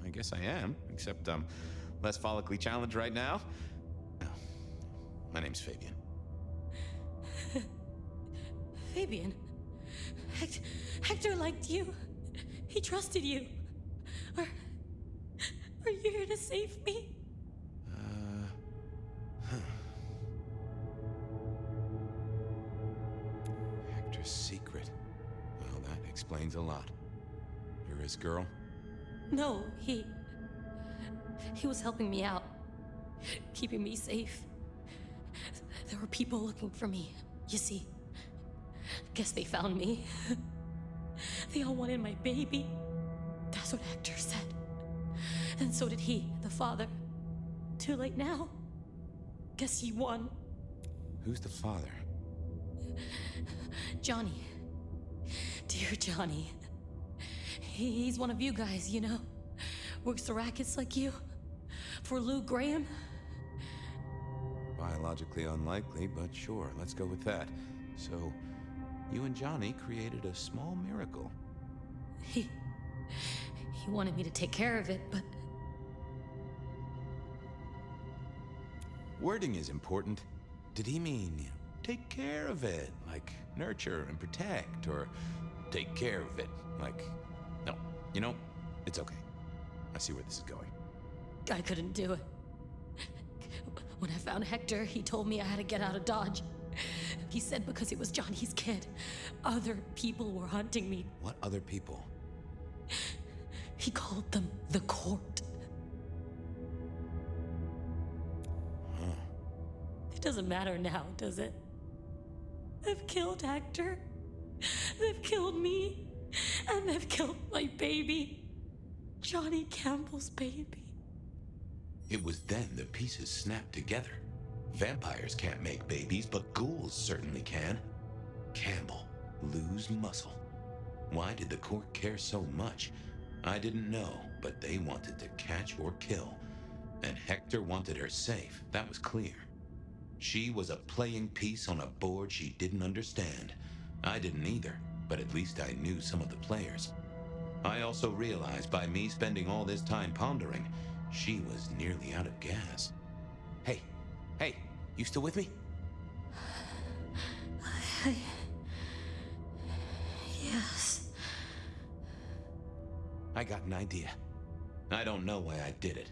Speaker 3: I guess I am, except I'm less follically challenged right now. No, my name's Fabian.
Speaker 15: Fabian? Hector liked you. He trusted you. Are you here to save me?
Speaker 3: Hector's secret. Well, that explains a lot. You're his girl?
Speaker 15: No, he was helping me out. Keeping me safe. There were people looking for me, you see. Guess they found me. They all wanted my baby. That's what Hector said. And so did he, the father. Too late now. Guess he won.
Speaker 3: Who's the father?
Speaker 15: Johnny. Dear Johnny. He's one of you guys, you know. Works the rackets like you. For Lou Graham.
Speaker 3: By Biologically unlikely, but sure, let's go with that. So, you and Johnny created a small miracle.
Speaker 15: He wanted me to take care of it, but...
Speaker 3: Wording is important. Did he mean, take care of it, like nurture and protect, or take care of it, like... No, you know, it's okay. I see where this is going.
Speaker 15: I couldn't do it. When I found Hector, he told me I had to get out of Dodge. He said because he was Johnny's kid, other people were hunting me.
Speaker 3: What other people?
Speaker 15: He called them the court.
Speaker 3: Huh.
Speaker 15: It doesn't matter now, does it? They've killed Hector. They've killed me. And they've killed my baby. Johnny Campbell's baby.
Speaker 3: It was then the pieces snapped together. Vampires can't make babies, but ghouls certainly can. Campbell, lose muscle. Why did the court care so much? I didn't know, but they wanted to catch or kill. And Hector wanted her safe, that was clear. She was a playing piece on a board she didn't understand. I didn't either, but at least I knew some of the players. I also realized by me spending all this time pondering, she was nearly out of gas. Hey, you still with me?
Speaker 15: Yes.
Speaker 3: I got an idea. I don't know why I did it.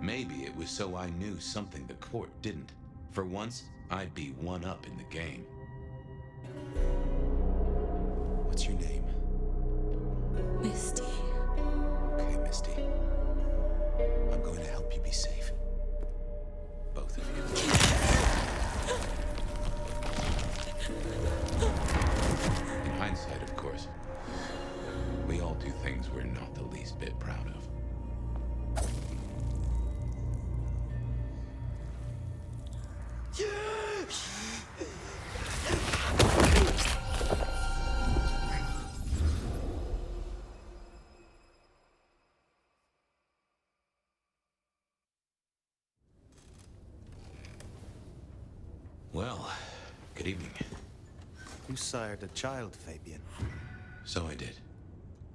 Speaker 3: Maybe it was so I knew something the court didn't. For once, I'd be one up in the game. What's your name?
Speaker 15: Misty.
Speaker 3: Okay, Misty. I'm going to help you be safe. Both of you. In hindsight, of course, we all do things we're not the least bit proud of. Well, good evening.
Speaker 2: You sired a child, Fabian.
Speaker 3: So I did.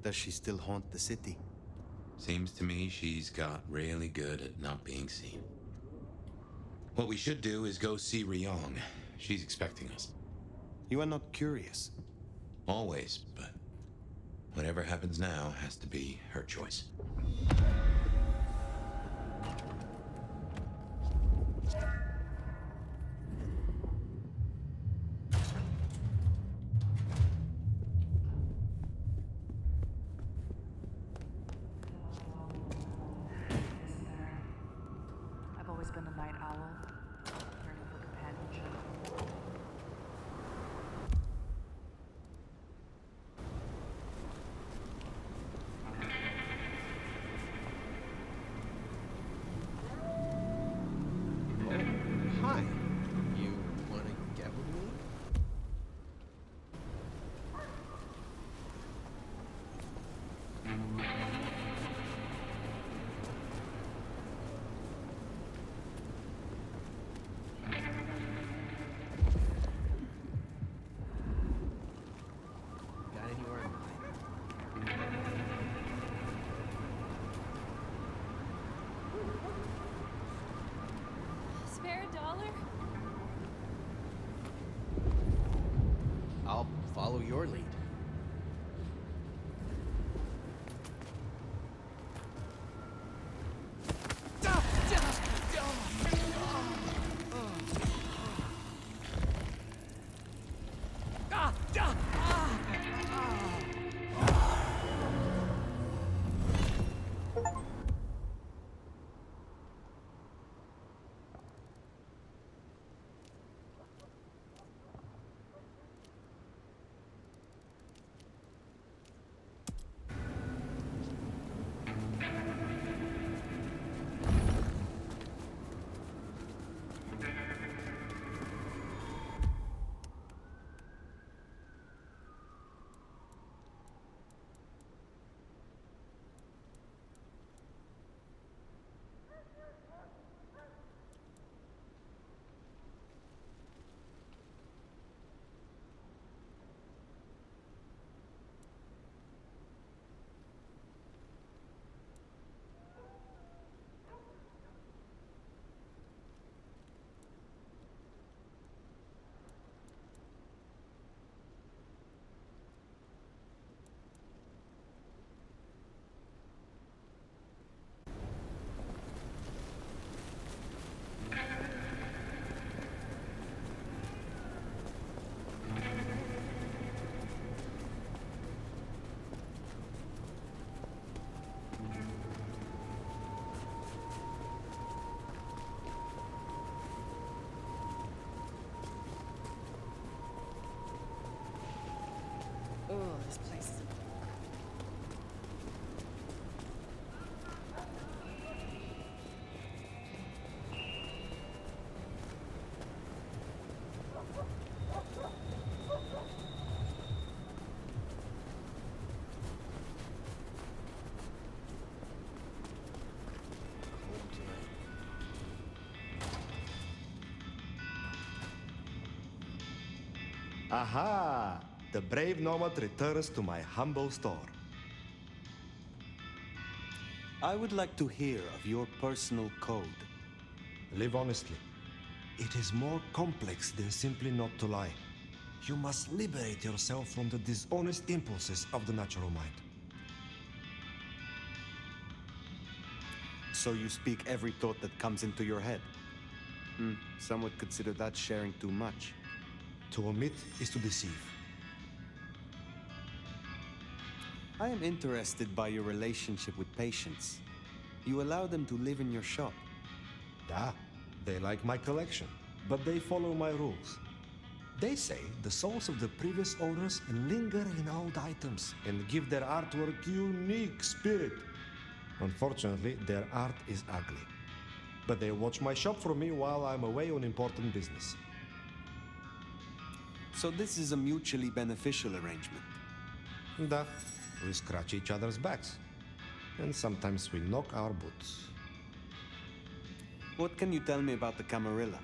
Speaker 2: Does she still haunt the city?
Speaker 3: Seems to me she's got really good at not being seen. What we should do is go see Ryong. She's expecting us.
Speaker 2: You are not curious?
Speaker 3: Always, but whatever happens now has to be her choice.
Speaker 16: I've always been a night owl, yearning for companionship.
Speaker 9: Hi. You want to get with me? Got anywhere in mind?
Speaker 4: Spare a dollar?
Speaker 9: I'll follow your lead.
Speaker 21: place.
Speaker 2: Aha! The brave nomad returns to my humble store. I would like to hear of your personal code.
Speaker 13: Live honestly. It is more complex than simply not to lie. You must liberate yourself from the dishonest impulses of the natural mind.
Speaker 2: So you speak every thought that comes into your head? Some would consider that sharing too much.
Speaker 13: To omit is to deceive.
Speaker 2: I am interested by your relationship with patients. You allow them to live in your shop.
Speaker 13: Yeah, they like my collection, but they follow my rules. They say the souls of the previous owners linger in old items and give their artwork unique spirit. Unfortunately, their art is ugly. But they watch my shop for me while I'm away on important business.
Speaker 2: So this is a mutually beneficial arrangement.
Speaker 13: Da. We scratch each other's backs. And sometimes we knock our boots.
Speaker 2: What can you tell me about the Camarilla?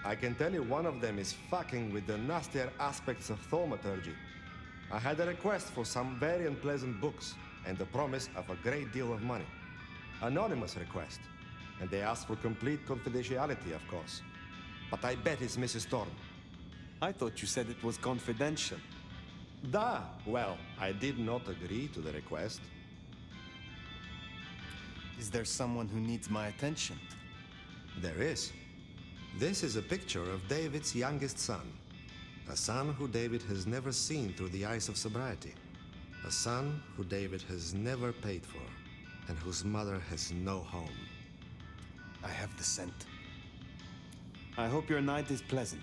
Speaker 13: I can tell you one of them is fucking with the nastier aspects of thaumaturgy. I had a request for some very unpleasant books and the promise of a great deal of money. Anonymous request. And they asked for complete confidentiality, of course. But I bet it's Mrs. Thorne.
Speaker 2: I thought you said it was confidential.
Speaker 13: Da! Well, I did not agree to the request.
Speaker 2: Is there someone who needs my attention?
Speaker 13: There is. This is a picture of David's youngest son. A son who David has never seen through the eyes of sobriety. A son who David has never paid for, and whose mother has no home.
Speaker 2: I have the scent. I hope your night is pleasant.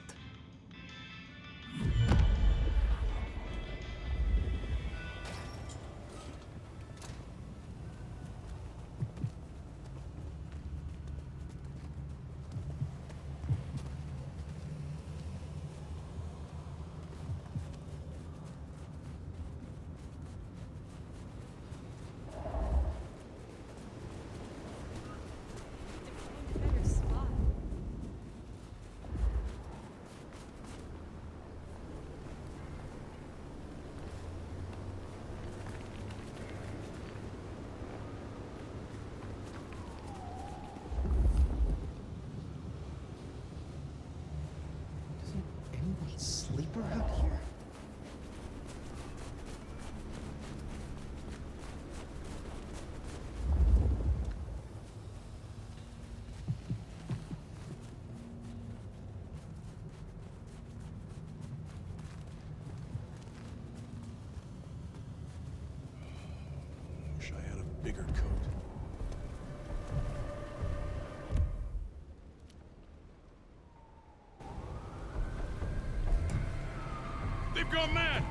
Speaker 9: Sleeper out here?
Speaker 6: Wish I had a bigger coat.
Speaker 5: They've gone mad!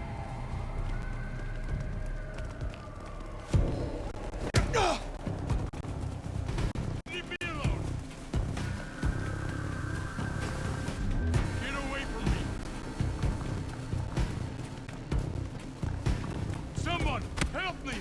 Speaker 5: Leave me alone! Get away from me! Someone, help me!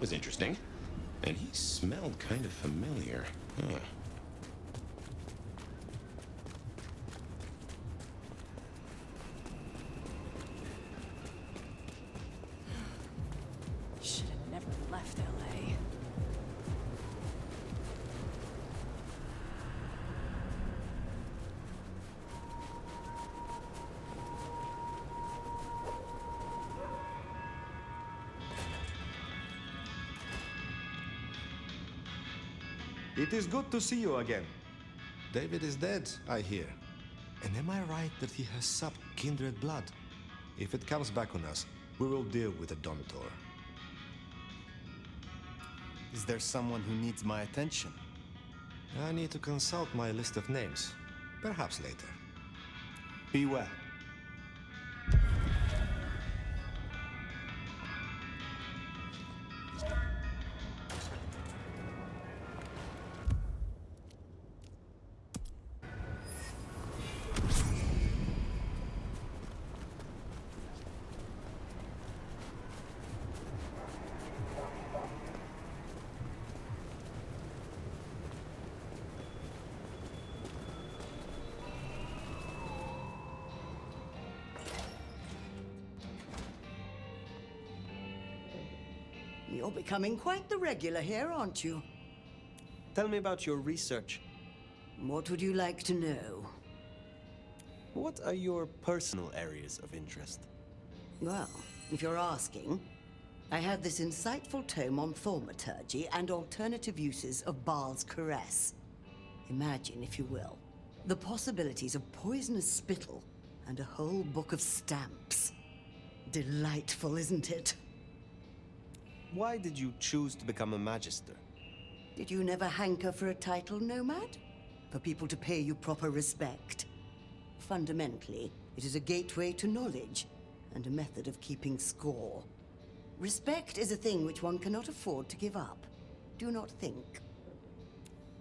Speaker 3: was interesting. And he smelled kind of familiar. Huh.
Speaker 4: Should have never left LA.
Speaker 12: It is good to see you again. David is dead, I hear. And am I right that he has supped kindred blood? If it comes back on us, we will deal with the Domitor.
Speaker 2: Is there someone who needs my attention?
Speaker 12: I need to consult my list of names. Perhaps later.
Speaker 2: Be well.
Speaker 1: You're becoming quite the regular here, aren't you?
Speaker 2: Tell me about your research.
Speaker 1: What would you like to know?
Speaker 2: What are your personal areas of interest?
Speaker 1: Well, if you're asking, I have this insightful tome on thaumaturgy and alternative uses of Baal's caress. Imagine, if you will, the possibilities of poisonous spittle and a whole book of stamps. Delightful, isn't it?
Speaker 2: Why did you choose to become a magister?
Speaker 1: Did you never hanker for a title, Nomad? For people to pay you proper respect? Fundamentally, it is a gateway to knowledge and a method of keeping score. Respect is a thing which one cannot afford to give up. Do not think.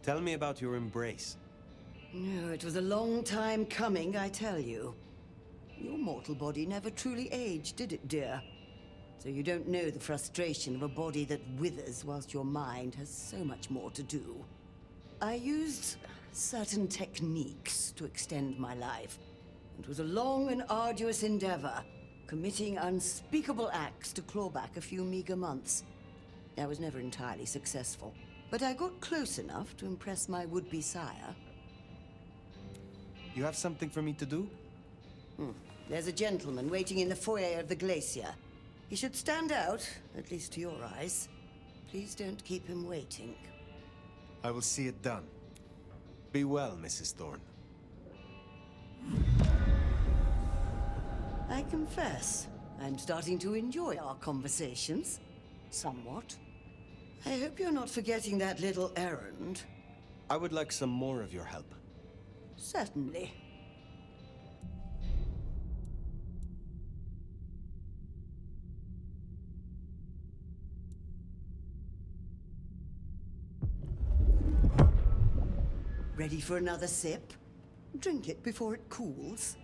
Speaker 2: Tell me about your embrace.
Speaker 1: No, it was a long time coming, I tell you. Your mortal body never truly aged, did it, dear? So you don't know the frustration of a body that withers whilst your mind has so much more to do. I used certain techniques to extend my life. It was a long and arduous endeavor, committing unspeakable acts to claw back a few meager months. I was never entirely successful, but I got close enough to impress my would-be sire.
Speaker 2: You have something for me to do?
Speaker 1: There's a gentleman waiting in the foyer of the glacier. He should stand out, at least to your eyes. Please don't keep him waiting.
Speaker 2: I will see it done. Be well, Mrs. Thorne.
Speaker 1: I confess, I'm starting to enjoy our conversations. Somewhat. I hope you're not forgetting that little errand.
Speaker 2: I would like some more of your help.
Speaker 1: Certainly. Ready for another sip? Drink it before it cools.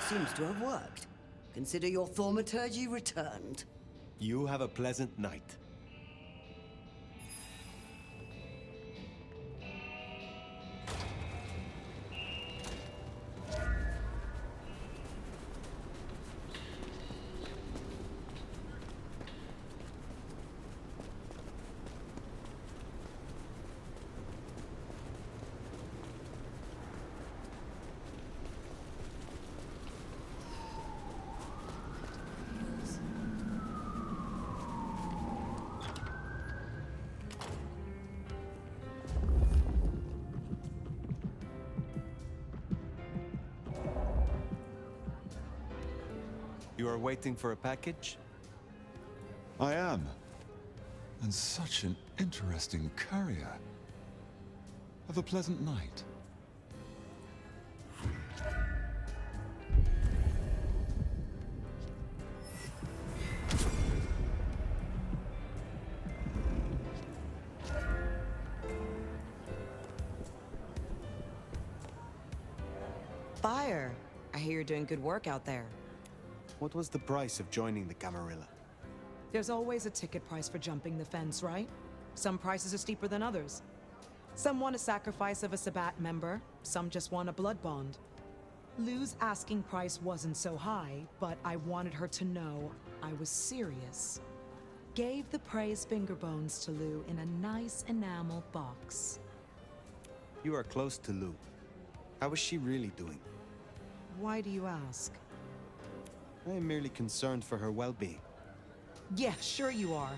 Speaker 1: Seems to have worked. Consider your thaumaturgy returned.
Speaker 2: You have a pleasant night. You are waiting for a package?
Speaker 6: I am. And such an interesting courier. Have a pleasant night.
Speaker 7: Fire. I hear you're doing good work out there.
Speaker 2: What was the price of joining the Camarilla?
Speaker 7: There's always a ticket price for jumping the fence, right? Some prices are steeper than others. Some want a sacrifice of a Sabbat member, some just want a blood bond. Lou's asking price wasn't so high, but I wanted her to know I was serious. Gave the praise finger bones to Lou in a nice enamel box.
Speaker 2: You are close to Lou. How is she really doing?
Speaker 7: Why do you ask?
Speaker 2: I am merely concerned for her well-being.
Speaker 7: Yeah, sure you are.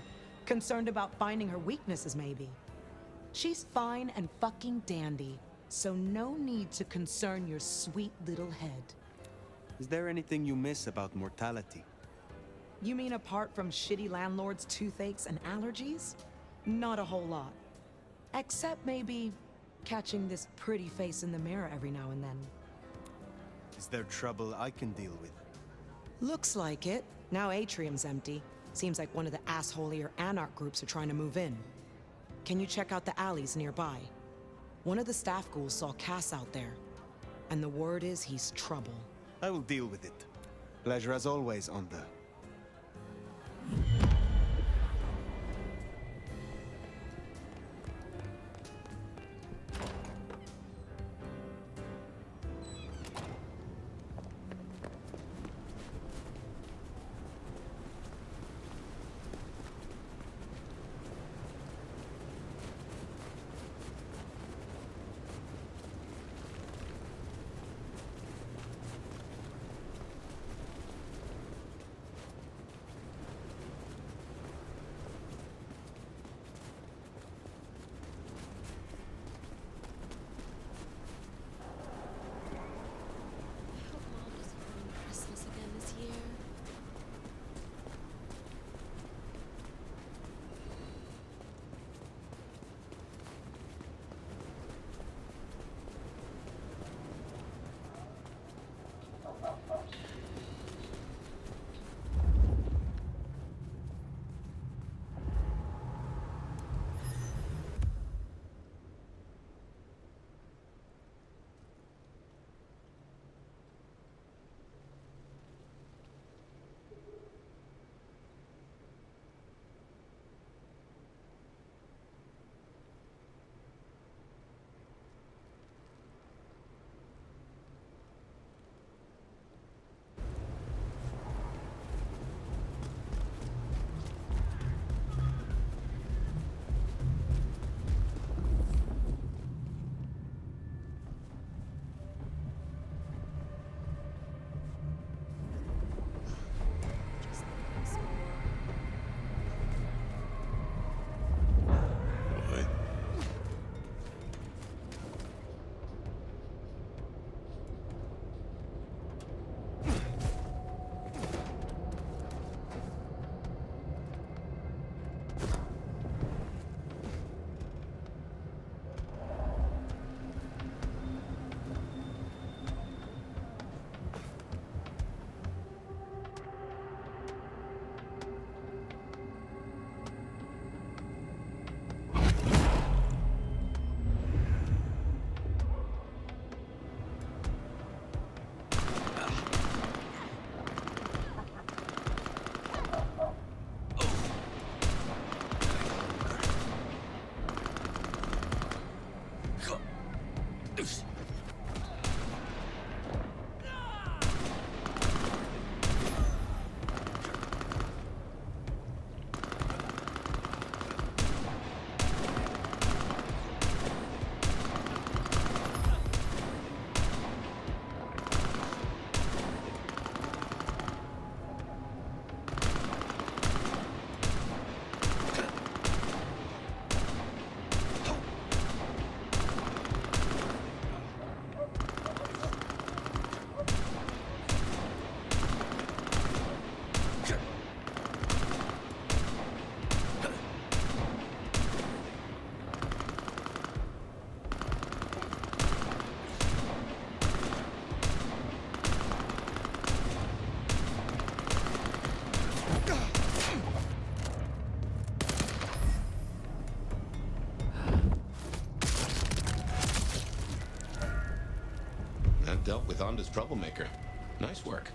Speaker 7: Concerned about finding her weaknesses, maybe. She's fine and fucking dandy, so no need to concern your sweet little head.
Speaker 2: Is there anything you miss about mortality?
Speaker 7: You mean apart from shitty landlords, toothaches, and allergies? Not a whole lot. Except maybe catching this pretty face in the mirror every now and then.
Speaker 2: Is there trouble I can deal with?
Speaker 7: Looks like it. Now Atrium's empty. Seems like one of the assholier anarch groups are trying to move in. Can you check out the alleys nearby? One of the staff ghouls saw Cass out there, and the word is he's trouble.
Speaker 2: I will deal with it. Pleasure as always, Onda.
Speaker 3: Dealt with Onda's troublemaker. Nice work.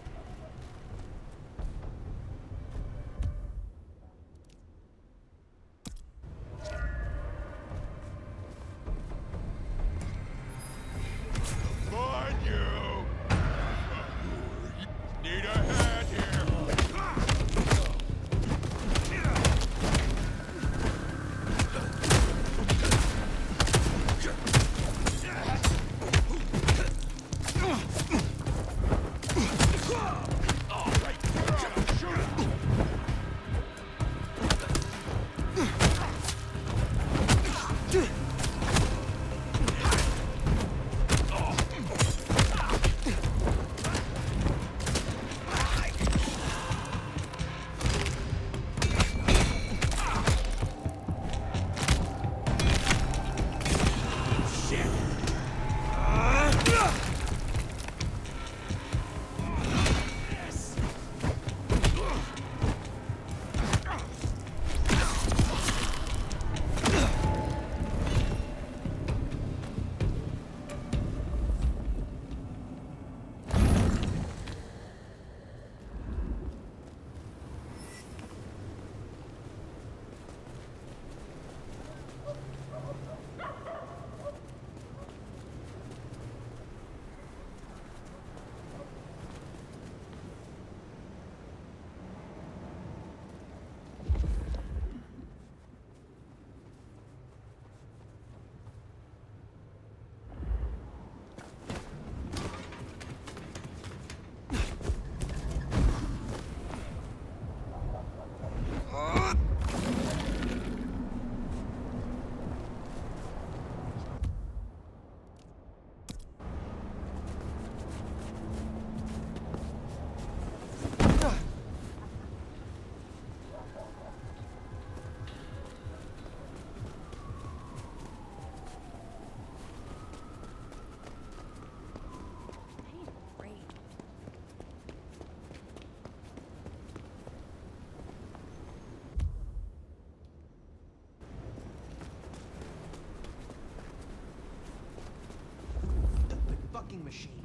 Speaker 10: machine.